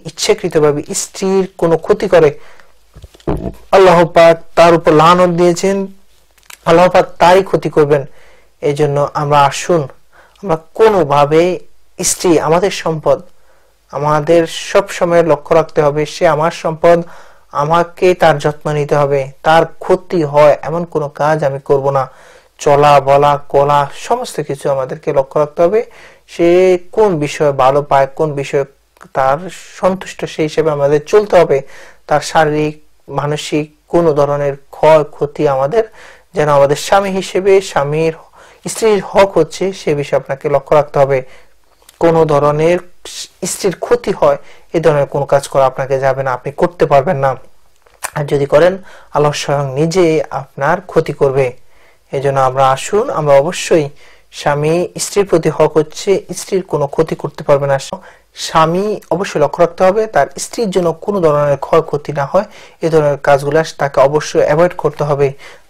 ইচ্ছাকৃতভাবে স্ত্রীর কোনো ক্ষতি করে, আল্লাহ পাক তার উপর লানত দিয়েছেন, আল্লাহ পাক তারই ক্ষতি করবেন। এই জন্য আমরা আসুন, আমরা কোনোভাবে স্ত্রী আমাদের সম্পদ, আমাদের সব সময় লক্ষ্য রাখতে হবে সে আমার সম্পদ, আমাকে তার যত্ন নিতে হবে। তার ক্ষতি হয় এমন কোনো কাজ আমি করব না। চলা বলা কলা সমস্ত কিছু আমাদেরকে লক্ষ্য রাখতে হবে। সে কোন বিষয়ে ভালো পায়, কোন বিষয়ে তার সন্তুষ্ট, সেই হিসেবে আমাদের চলতে হবে। তার শারীরিক মানসিক কোন ধরনের ক্ষয় ক্ষতি আমাদের যেন আমাদের স্বামী হিসেবে স্ত্রীর হক হচ্ছে সে বিষয়ে আপনাকে লক্ষ্য রাখতে হবে। কোন ধরনের স্ত্রীর ক্ষতি হয় এই ধরনের কোন কাজ করা আপনাকে যাবে না, আপনি করতে পারবেন না। আর যদি করেন আল্লাহ স্বয়ং নিজে আপনার ক্ষতি করবে। এজন্য আমরা আসুন, আমরা অবশ্যই স্বামী স্ত্রীর প্রতি হক হচ্ছে স্ত্রীর কোনো ক্ষতি করতে পারবে না। স্বামী অবশ্যই লক্ষ্য রাখতে হবে তার স্ত্রীর জন্য কোনো ধরনের ক্ষয়ক্ষতি না হয়, এই ধরনের কাজগুলো তাকে অবশ্যই অ্যাভয়েড করতে হবে।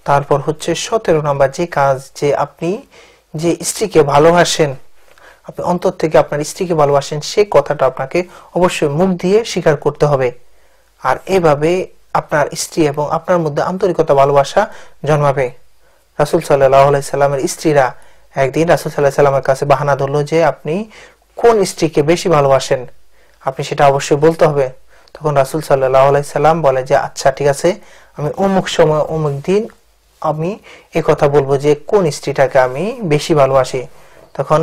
তারপর হচ্ছে 17 নম্বর যে কাজ, যে আপনি যে স্ত্রীকে ভালোবাসেন, আপনি অন্তর থেকে আপনার স্ত্রীকে ভালোবাসেন, সেই কথাটা আপনাকে অবশ্যই মুখ দিয়ে স্বীকার করতে হবে। আর এভাবে আপনার স্ত্রী এবং আপনার মধ্যে আন্তরিকতা ভালোবাসা জন্মাবে। রাসূল সাল্লাল্লাহু আলাইহি সাল্লামের স্ত্রীরা একদিন রাসূল সাল্লাল্লাহু আলাইহি সাল্লামের কাছে বাহানা ধরলো যে আপনি কোন স্ত্রীকে বেশি ভালোবাসেন, আপনি সেটা অবশ্যই বলতে হবে। তখন রাসূল সাল্লাল্লাহু আলাইহি সাল্লাম বলে যে আচ্ছা ঠিক আছে, আমি অমুক সময় অমুক দিন আমি এই কথা বলবো যে কোন স্ত্রীটাকে আমি বেশি ভালোবাসি। তখন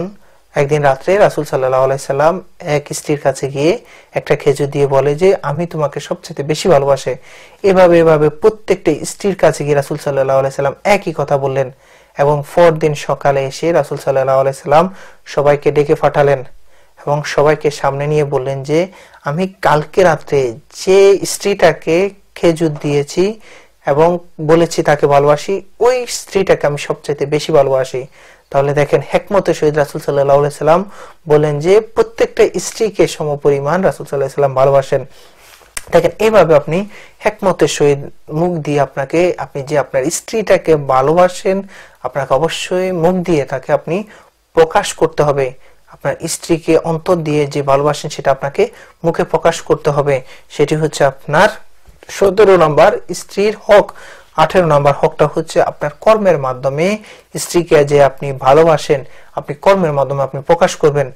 একদিন রাত্রে রাসূল সাল্লাল্লাহু আলাইহি সাল্লাম এক স্ত্রীর কাছে গিয়ে একটা খেজুর দিয়ে বলে যে আমি তোমাকে সবচেয়ে বেশি ভালোবাসি। এভাবে এভাবে প্রত্যেকটা স্ত্রীর কাছে গিয়ে রাসূল সাল্লাল্লাহু আলাইহি সাল্লাম একই কথা বললেন এবং পরদিন সকালে এসে রাসূল সাল্লাল্লাহু আলাইহি সাল্লাম সবাইকে ডেকে পাঠালেন এবং সবাইকে সামনে নিয়ে বললেন যে আমি কালকে রাতে যে স্ত্রীটাকে খেজুর দিয়েছি এবং বলেছি তাকে ভালোবাসি, ওই স্ত্রীটাকে আমি সবচেয়ে বেশি ভালোবাসি। তাহলে দেখেন হিকমতের সহিত রাসূল সাল্লাল্লাহু আলাইহি সাল্লাম বলেন যে প্রত্যেকটা স্ত্রীকে সমপরিমাণ রাসূল সাল্লাল্লাহু আলাইহি সাল্লাম ভালোবাসেন। দেখেন এইভাবে আপনি হিকমতের সহিত মুখ দিয়ে আপনি যে আপনার স্ত্রীটাকে ভালোবাসেন, আপনাকে অবশ্যই মুখ দিয়ে তাকে আপনি প্রকাশ করতে হবে। আপনার স্ত্রীকে অন্তর দিয়ে যে ভালোবাসেন সেটা আপনাকে মুখে প্রকাশ করতে হবে। সেটি হচ্ছে আপনার 17 নম্বর স্ত্রীর হক। 18 নম্বর হকটা হচ্ছে আপনার কর্মের মাধ্যমে স্ত্রীকে যে আপনি ভালোবাসেন, আপনি কর্মের মাধ্যমে আপনি প্রকাশ করবেন।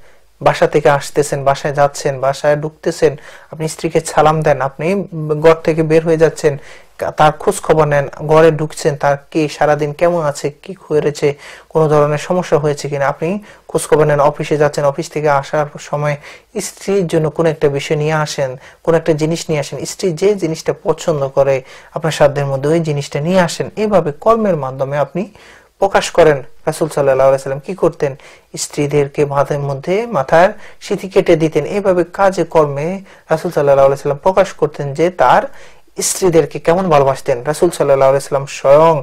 বাসা থেকে আসতেছেন, বাসায় যাচ্ছেন, বাসায় ঢুকতেছেন, আপনি স্ত্রীকে সালাম দেন, আপনি ঘর থেকে বের হয়ে যাচ্ছেন, তার খোঁজ খবর নেন, ঘরে ঢুকছেন, তার কি সারাদিন কেমন আছে, কি হয়েছে, কোনো ধরনের সমস্যা হয়েছে কিনা আপনি খোঁজ খবর নেন। অফিসে যাচ্ছেন, অফিস থেকে আসার সময় স্ত্রীর জন্য কোন একটা বিষয় নিয়ে আসেন, কোন একটা জিনিস নিয়ে আসেন, স্ত্রী যে জিনিসটা পছন্দ করে আপনার সাধ্যের মধ্যে ওই জিনিসটা নিয়ে আসেন। এইভাবে কর্মের মাধ্যমে আপনি প্রকাশ করেন। রাসূল সাল্লাল্লাহু আলাইহি সাল্লাম কি করতেন, স্ত্রীদেরকে মাথার সিঁথি কেটে দিতেন। এইভাবে কাজে কর্মে রাসূল সাল্লাল্লাহু আলাইহি সাল্লাম প্রকাশ করতেন যে তার স্ত্রীদেরকে কেমন ভালোবাসতেন। রাসূল সাল্লাল্লাহু আলাইহি সাল্লাম স্বয়ং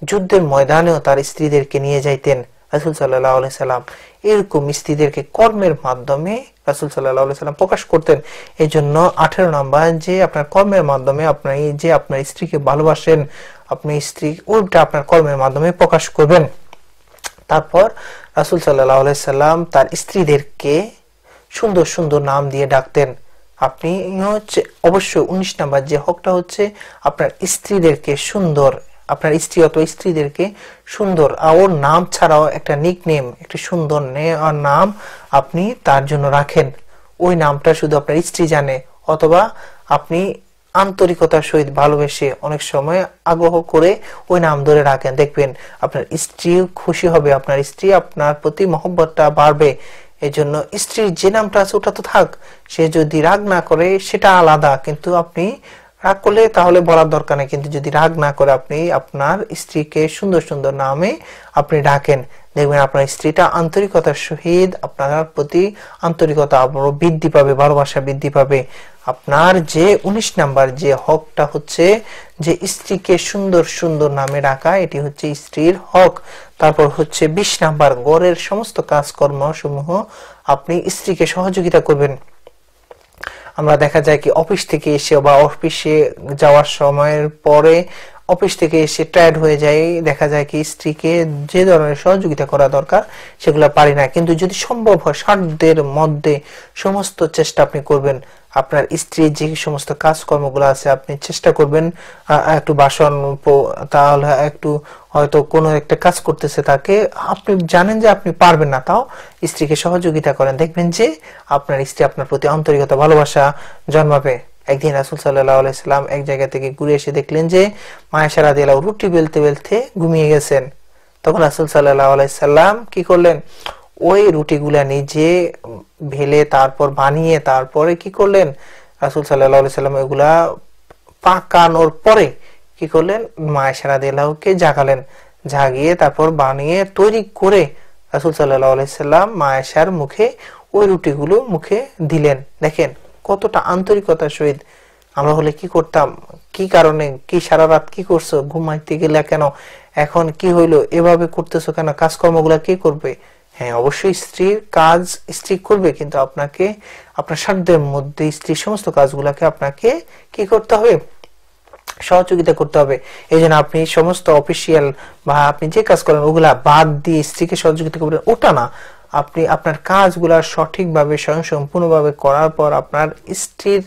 যুদ্ধের ময়দানেও তার স্ত্রীদেরকে নিয়ে যাইতেন। রাসূল সাল্লাল্লাহু আলাইহি সাল্লাম এরকম স্ত্রীদেরকে কর্মের মাধ্যমে রাসূল সাল্লাল্লাহু আলাইহি সাল্লাম প্রকাশ করতেন। এজন্য 18 নম্বর যে আপনার কর্মের মাধ্যমে আপনি যে আপনার স্ত্রীকে ভালোবাসেন, আপনি স্ত্রী ওইটা আপনার কর্মের মাধ্যমে প্রকাশ করবেন। তারপর রাসূল সাল্লাল্লাহু আলাইহি সাল্লাম তার স্ত্রীদেরকে সুন্দর সুন্দর নাম দিয়ে ডাকতেন। আপনি হচ্ছে অবশ্যই 19 নাম্বার যে হকটা হচ্ছে আপনার স্ত্রীদেরকে সুন্দর, আপনার স্ত্রী অথবা স্ত্রীদেরকে সুন্দর ওর নাম ছাড়াও একটা নিকনেম, একটা সুন্দর নাম আপনি তার জন্য রাখেন। ওই নামটা শুধু আপনার স্ত্রী জানে, অথবা আপনি আন্তরিকতার সহিত ভালোবেসে অনেক সময় আগ্রহ করে ওই নাম ধরে রাখেন। দেখবেন আপনার স্ত্রী খুশি হবে, আপনার স্ত্রী আপনার প্রতি মহব্বতটা বাড়বে। এই জন্য স্ত্রীর যে নামটা আছে ওটা তো থাক, সে যদি রাগ না করে সেটা আলাদা, কিন্তু আপনি রাগ করলে তাহলে বলার দরকার নেই, কিন্তু যদি রাগ না করে আপনি আপনার স্ত্রীকে সুন্দর সুন্দর নামে আপনি ডাকেন, দেখবেন আপনার স্ত্রীটা আন্তরিকতার সহিত আপনার প্রতি আন্তরিকতা আরো বৃদ্ধি পাবে, ভালোবাসা বৃদ্ধি পাবে। আপনার যে 19 নাম্বার যে হকটা হচ্ছে যে স্ত্রীকে সুন্দর সুন্দর নামে ডাকা, এটি হচ্ছে স্ত্রীর হক। তারপর হচ্ছে 20 নাম্বার ঘরের সমস্ত কাজকর্ম সমূহ আপনি স্ত্রীকে সহযোগিতা করবেন। আমরা দেখা যায় কি অফিস থেকে এসে বা অফিসে যাওয়ার সময়ের পরে অফিস থেকে এসে টায়ার্ড হয়ে যায়, দেখা যায় কি স্ত্রীকে যে ধরনের সহযোগিতা করা দরকার সেগুলো পারি না, কিন্তু যদি সম্ভব হয় সাধ্যের মধ্যে সমস্ত চেষ্টা আপনি করবেন। আপনার স্ত্রীর যে সমস্ত কাজকর্মগুলো আছে আপনি চেষ্টা করবেন একটু বাসন, তাহলে একটু হয়তো কোনো একটা কাজ করতেছে তাকে আপনি জানেন যে আপনি পারবেন না, তাও স্ত্রীকে সহযোগিতা করেন, দেখবেন যে আপনার স্ত্রী আপনার প্রতি আন্তরিকতা ভালোবাসা জন্মাবে। একদিন রাসূল সাল্লাল্লাহু আলাইহি সাল্লাম এক জায়গা থেকে ঘুরে এসে দেখলেন যে মা আয়েশা রাদিয়াল্লাহু আনহা রুটি বেলতে বেলতে ঘুমিয়ে গেছেন। তখন রাসূল সাল্লাল্লাহু আলাইহি সাল্লাম কি করলেন, ওই রুটিগুলা নিজে ভেলে তারপর বানিয়ে তারপরে কি করলেন, রাসূল সাল্লাল্লাহু আলাইহি সাল্লাম এগুলা পাকানোর পরে কি করলেন, মা আয়েশা রাদিয়াল্লাহু আনহাকে জাগালেন, জাগিয়ে তারপর বানিয়ে তৈরি করে রাসূল সাল্লাল্লাহু আলাইহি সাল্লাম মা আয়েশার মুখে ওই রুটিগুলো মুখে দিলেন। দেখেন কতটা আন্তরিকতার সহিত আমরা হলে কি করতাম, কি কারণে, কি সারা রাত কি করছো, ঘুমাইতে গেলে কেন, এখন কি হইলো, এভাবে করতেছো কেন, কাজকর্মগুলা কে করবে? হ্যাঁ, অবশ্যই স্ত্রীর কাজ স্ত্রী করবে, কিন্তু আপনাকে আপনার সাধ্যের মধ্যে স্ত্রীর সমস্ত কাজগুলাকে আপনাকে কি করতে হবে, সহযোগিতা করতে হবে। এই জন্য আপনি সমস্ত অফিসিয়াল বা আপনি যে কাজ করেন ওগুলা বাদ দিয়ে স্ত্রীকে সহযোগিতা করবেন, ওটা না। আপনি আপনার কাজগুলা সঠিকভাবে স্বয়ংসম্পূর্ণভাবে করার পর আপনার স্ত্রীর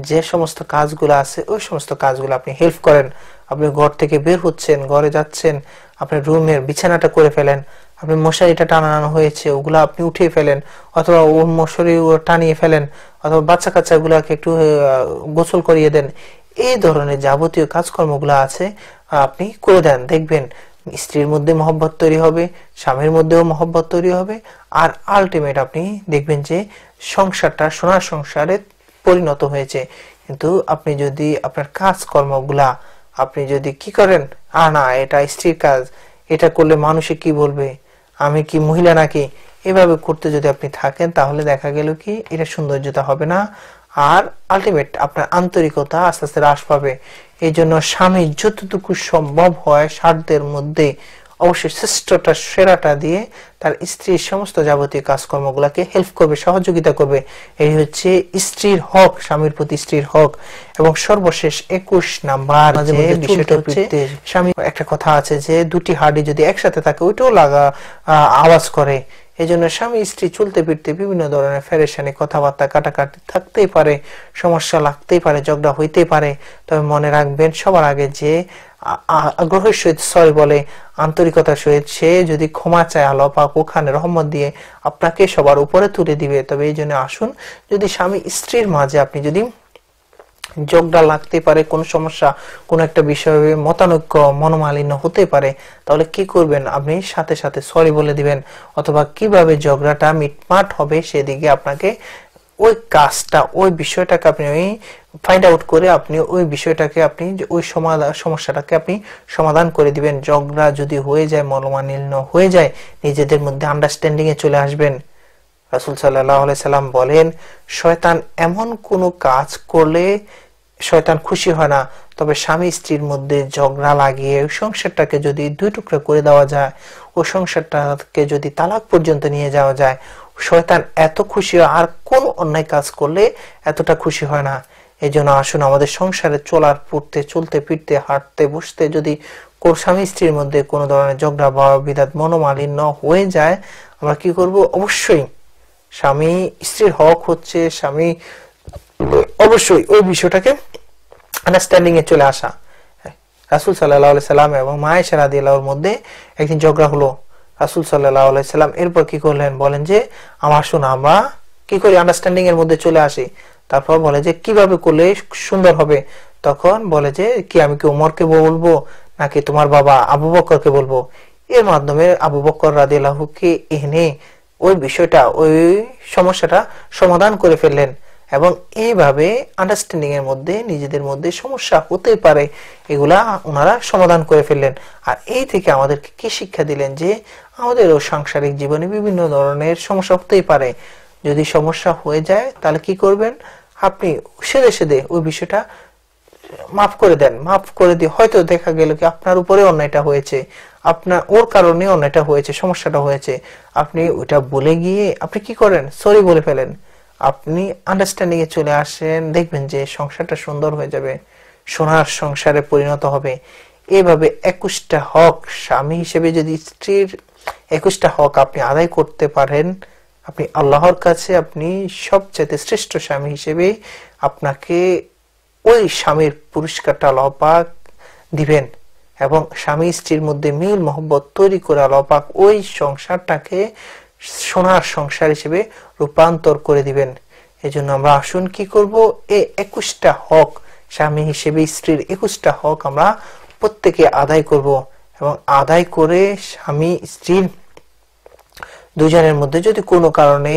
যে সমস্ত কাজগুলো আছে ওই সমস্ত কাজগুলো আপনি হেল্প করেন। আপনি ঘর থেকে বের হচ্ছেন, ঘরে যাচ্ছেন, আপনার রুমের বিছানাটা করে ফেলেন, আপনি মশারিটা টানানো হয়েছে ওগুলা আপনি উঠিয়ে ফেলেন, অথবা ওর মশারি টানিয়ে ফেলেন, অথবা বাচ্চা কাচ্চাগুলাকে একটু গোসল করিয়ে দেন। এই ধরনের যাবতীয় কাজকর্মগুলো আছে আপনি করে দেন, দেখবেন স্ত্রীর মধ্যে মহব্বত তৈরি হবে, স্বামীর মধ্যেও মহব্বত তৈরি হবে, আর আলটিমেট আপনি দেখবেন যে সংসারটা সোনার সংসারে পরিণত হয়েছে। কিন্তু আপনি যদি আপনার কাজকর্মগুলা আপনি যদি কি করেন, না এটা স্ত্রীর কাজ, এটা করলে মানুষে কি বলবে, আমি কি মহিলা নাকি, এভাবে করতে যদি আপনি থাকেন তাহলে দেখা গেল কি এটা সৌন্দর্যতা হবে না, আর আলটিমেট আপনার আন্তরিকতা আস্তে আস্তে হ্রাস পাবে। এই জন্য স্বামী যতটুকু সম্ভব হয় সাধ্যের মধ্যে অবশ্যই শ্রেষ্ঠটা সেরাটা দিয়ে তার স্ত্রীর সমস্ত যাবতীয় কাজকর্মগুলোকে হেল্প করবে, সহযোগিতা করবে। এই হচ্ছে স্ত্রীর হক, স্বামীর প্রতি স্ত্রীর হক। এবং সর্বশেষ 21 নাম্বার যে বিষয়টা হচ্ছে, স্বামী একটা কথা আছে যে দুটি হাড়ি যদি একসাথে থাকে ওইটাও আওয়াজ করে। এই জন্য স্বামী স্ত্রী চলতে ফিরতে বিভিন্ন ধরনের ফেরেশানি, কথাবার্তা কাটাকাটি থাকতেই পারে, সমস্যা লাগতেই পারে, ঝগড়া হইতেই পারে। তবে মনে রাখবেন সবার আগে যে আগ্রহের সহিত সরি বলে, আন্তরিকতার সহিত সে যদি ক্ষমা চায়, আল্লাহ পাক ওখানে রহমত দিয়ে আপনাকে সবার উপরে তুলে দিবে। তবে এই জন্য আসুন, যদি স্বামী স্ত্রীর মাঝে আপনি যদি ঝগড়া লাগতে পারে, কোন সমস্যা, কোন একটা বিষয়ে মতানৈক্য, মনোমালিন্য হতে পারে, তাহলে কি করবেন, আপনি সাথে সাথে সরি বলে দিবেন, অথবা কিভাবে ঝগড়াটা মিটমাট হবে সেদিকে আপনাকে ওই কাজটা, ওই বিষয়টাকে আপনি ফাইন্ড আউট করে আপনি ওই বিষয়টাকে আপনি ওই সমস্যাটাকে আপনি সমাধান করে দিবেন। ঝগড়া যদি হয়ে যায়, মনোমালিন্য হয়ে যায়, নিজেদের মধ্যে আন্ডারস্ট্যান্ডিং এ চলে আসবেন। রাসূল সাল্লাল্লাহু আলাইহি সাল্লাম বলেন, শয়তান এমন কোন কাজ করলে শয়তান খুশি হয় না, তবে স্বামী স্ত্রীর মধ্যে ঝগড়া লাগিয়ে ওই সংসারটাকে যদি দুই টুকরা করে দেওয়া যায়, ওই সংসারটাকে যদি তালাক পর্যন্ত নিয়ে যাওয়া যায়, শয়তান এত খুশি হয়, আর কোন অন্যায় কাজ করলে এতটা খুশি হয় না। এই জন্য আসুন, আমাদের সংসারে চলার পড়তে, চলতে ফিরতে, হাঁটতে বসতে যদি স্বামী স্ত্রীর মধ্যে কোনো ধরনের ঝগড়া বা বিবাদ, মনোমালিন্য হয়ে যায়, আমরা কি করব, অবশ্যই স্বামী স্ত্রীর হক হচ্ছে স্বামী অবশ্যই ওই বিষয়টাকে আন্ডারস্ট্যান্ডিং এ চলে আসা। রাসূল সাল্লাল্লাহু আলাইহি সাল্লাম এবং মা আয়েশা রাদিয়াল্লাহুর মধ্যে একদিন ঝগড়া হলো। রাসূল সাল্লাল্লাহু আলাইহি সাল্লাম এরপর কি করলেন, বলেন যে আমার শোনা, আমরা কি করি, আন্ডারস্ট্যান্ডিং এর মধ্যে চলে আসি। তারপর বলে যে কিভাবে করলে সুন্দর হবে। তখন বলে যে কি আমি কি ওমরকে বলবো নাকি তোমার বাবা আবু বকরকে বলবো। এর মাধ্যমে আবু বকর রাদিয়াল্লাহুকে এনে ওই বিষয়টা, ওই সমস্যাটা সমাধান করে ফেললেন। এবং এইভাবে আন্ডারস্ট্যান্ডিং এর মধ্যে নিজেদের মধ্যে সমস্যা হতে পারে, এগুলা ওনারা সমাধান করে ফেললেন। আর এই থেকে আমাদেরকে কি শিক্ষা দিলেন, যে আমাদেরও সাংসারিক জীবনে বিভিন্ন ধরনের সমস্যা হতেই পারে। যদি সমস্যা হয়ে যায় তাহলে কি করবেন, আপনি সেদে সেদে ওই বিষয়টা মাফ করে দেন। মাফ করে দিয়ে হয়তো দেখা গেল কি আপনার উপরে অন্যায়টা হয়েছে, আপনার ওর কারণে অন্যায়টা হয়েছে, সমস্যাটা হয়েছে, আপনি ওইটা বলে গিয়ে আপনি কি করেন, সরি বলে ফেলেন, আপনি আন্ডারস্ট্যান্ডিং এ চলে আসেন, দেখবেন যে সংসারটা সুন্দর হয়ে যাবে, সোনার সংসারে পরিণত হবে। এইভাবে 21টা হক স্বামী হিসেবে যদি স্ত্রীর 21টা হক আপনি আদায় করতে পারেন, আপনি আল্লাহর কাছে আপনি সবচেয়ে শ্রেষ্ঠ স্বামী হিসেবে আপনাকে ওই স্বামীর পুরস্কারটা আল্লাহ পাক দিবেন। এবং স্বামী স্ত্রীর মধ্যে মিল মহব্বত তৈরি করে আল্লাহ পাক ওই সংসারটাকে সোনার সংসার হিসেবে রূপান্তর করে দিবেন। এজন্য আমরা আসুন কি করব, এই 21টা হক স্বামী হিসেবে স্ত্রীর 21টা হক আমরা প্রত্যেকে আদায় করব। এবং আদায় করে স্বামী স্ত্রীর দুজনের মধ্যে যদি কোনো কারণে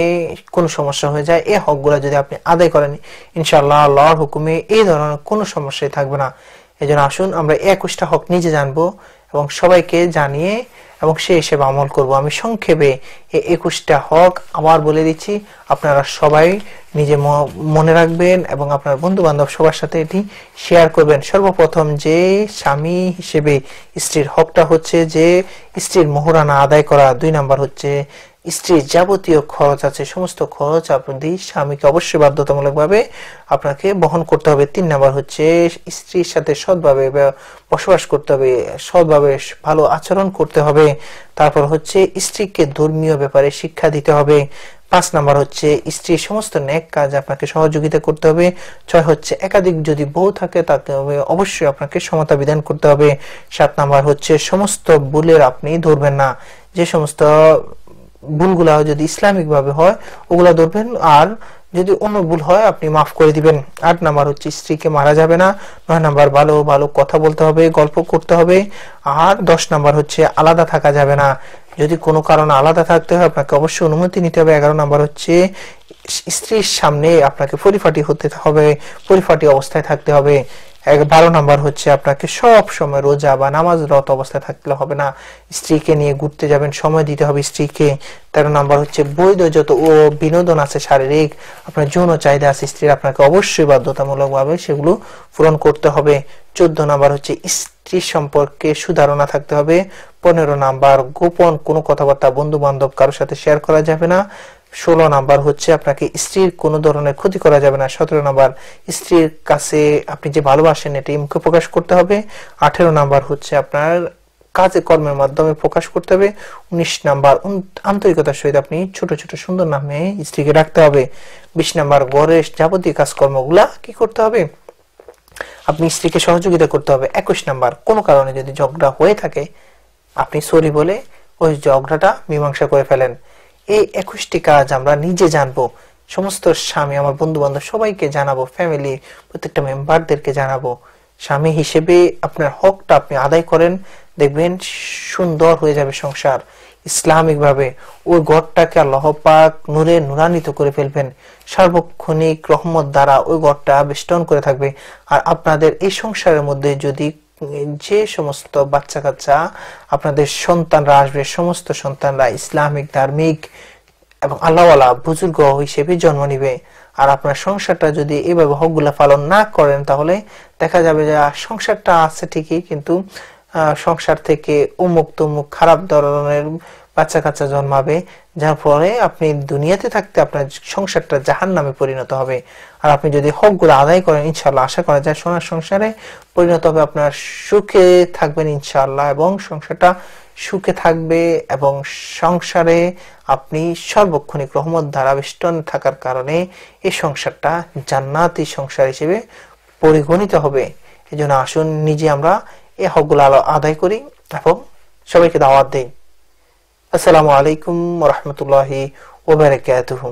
কোনো সমস্যা হয়ে যায়, এই হকগুলা যদি আপনি আদায় করেন, ইনশাআল্লাহ আল্লাহর হুকুমে এই ধরনের কোনো সমস্যাই থাকবে না। এজন্য আসুন আমরা 21টা হক নিজে জানবো এবং সবাইকে জানিয়ে এবং সেই হিসেবে আমল করব। আমি সংক্ষেপে এই 21টা হক আবার বলে দিচ্ছি, আপনারা সবাই নিজে মনে রাখবেন এবং আপনার বন্ধু বান্ধব সবার সাথে এটি শেয়ার করবেন। সর্বপ্রথম যে স্বামী হিসেবে স্ত্রীর হকটা হচ্ছে যে স্ত্রীর মোহরানা আদায় করা। 2 নাম্বার হচ্ছে স্ত্রীর যাবতীয় খরচ আছে, সমস্ত খরচ আপনি স্বামীকে অবশ্যই বাধ্যতামূলকভাবে আপনাকে বহন করতে হবে। 3 নাম্বার হচ্ছে স্ত্রীর সাথে সৎভাবে বসবাস করতে হবে, সৎভাবে ভালো আচরণ করতে হবে। তারপর হচ্ছে স্ত্রীকে ধর্মীয় ব্যাপারে শিক্ষা দিতে হবে। 5 নাম্বার হচ্ছে স্ত্রীর সমস্ত নেক কাজ আপনাকে সহযোগিতা করতে হবে। 6 হচ্ছে একাধিক যদি বউ থাকে তাকে অবশ্যই আপনাকে সমতা বিধান করতে হবে। 7 নাম্বার হচ্ছে সমস্ত ভুলের আপনি ধরবেন না, যে সমস্ত ভুলগুলা যদি ইসলামিক ভাবে হয় ওগুলা ধরবেন, আর যদি অন্য ভুল হয় আপনি মাফ করে দিবেন। 8 নাম্বার হচ্ছে স্ত্রীকে মারা যাবে না। 9 নাম্বার ভালো ভালো কথা বলতে হবে, গল্প করতে হবে। আর 10 নাম্বার হচ্ছে আলাদা থাকা যাবে না, যদি কোনো কারণে আলাদা থাকতে হয় আপনাকে অবশ্যই অনুমতি নিতে হবে। 11 নাম্বার হচ্ছে স্ত্রীর সামনে আপনাকে পরিপাটি হতে হবে, পরিপাটি অবস্থায় থাকতে হবে। 12 নাম্বার হচ্ছে আপনাকে সব সময় রোজা বা নামাজরত অবস্থায় থাকলে হবে না, স্ত্রীকে নিয়ে ঘুরতে যাবেন, সময় দিতে হবে স্ত্রীকে। 13 নাম্বার হচ্ছে বৈধ যত ও বিনোদন আছে, শারীরিক আপনার যৌন চাহিদা আছে স্ত্রীর, আপনাকে অবশ্যই বাধ্যতামূলক ভাবে সেগুলো পূরণ করতে হবে। 14 নাম্বার হচ্ছে স্ত্রীর সম্পর্কে সুধারণা থাকতে হবে। 15 নাম্বার গোপন কোনো কথাবার্তা বন্ধু বান্ধব কারোর সাথে শেয়ার করা যাবে না। 16 নাম্বার হচ্ছে আপনাকে স্ত্রীর কোনো ধরনের ক্ষতি করা যাবে না। 17 নাম্বার স্ত্রীর কাছে আপনি যে ভালোবাসেন এটি মুখে প্রকাশ করতে হবে। 18 নাম্বার হচ্ছে আপনার কাজে কর্মের মাধ্যমে প্রকাশ করতে হবে। 19 নাম্বার আন্তরিকতার সহিত আপনি ছোট ছোট সুন্দর নামে স্ত্রীকে রাখতে হবে। 20 নাম্বার ঘরের যাবতীয় কাজকর্মগুলা কি করতে হবে, আপনি স্ত্রীকে সহযোগিতা করতে হবে। 21 নাম্বার কোনো কারণে যদি ঝগড়া হয়ে থাকে আপনি সরি বলে ওই ঝগড়াটা মীমাংসা করে ফেলেন। এই 21টি কাজ আমরা নিজে জানবো, সমস্ত স্বামী আমার বন্ধু বান্ধব সবাইকে জানাবো, ফ্যামিলি প্রত্যেকটা মেম্বারদেরকে জানাবো। স্বামী হিসেবে আপনার হকটা আপনি আদায় করেন, দেখবেন সুন্দর হয়ে যাবে সংসার। ইসলামিক ভাবে ওই ঘরটাকে আল্লাহ পাক নূরে নূরান্বিত করে ফেলবেন, সার্বক্ষণিক রহমত দ্বারা ওই ঘরটা বেষ্টন করে থাকবে। আর আপনাদের এই সংসারের মধ্যে যদি যে সমস্ত বাচ্চা কাচ্চা আপনাদের সন্তানরা আসবে, সমস্ত সন্তানরা ইসলামিক ধার্মিক এবং আল্লাহওয়ালা বুজুর্গ হিসেবে জন্ম নিবে। আর আপনার সংসারটা যদি এভাবে হকগুলা পালন না করেন তাহলে দেখা যাবে যে সংসারটা আছে ঠিকই, কিন্তু সংসার থেকে অমুক তমুক খারাপ ধরনের বাচ্চা কাচ্চা জন্মাবে, যার ফলে আপনি দুনিয়াতে থাকতে আপনার সংসারটা জাহান্নামে পরিণত হবে। আর আপনি যদি হকগুলো আদায় করেন ইনশাআল্লাহ আশা করা যায় সোনার সংসারে পরিণত হবে, আপনার সুখে থাকবেন ইনশাআল্লাহ, এবং সংসারটা সুখে থাকবে এবং সংসারে আপনি সর্বক্ষণিক রহমত দ্বারা বেষ্টন থাকার কারণে এই সংসারটা জান্নাতি সংসার হিসেবে পরিগণিত হবে। এই জন্য আসুন নিজে আমরা এই হকগুলো আদায় করি এবং সবাইকে দাওয়াত দেই। আসসালামু আলাইকুম ওয়া রাহমাতুল্লাহি ওয়া বারাকাতুহু।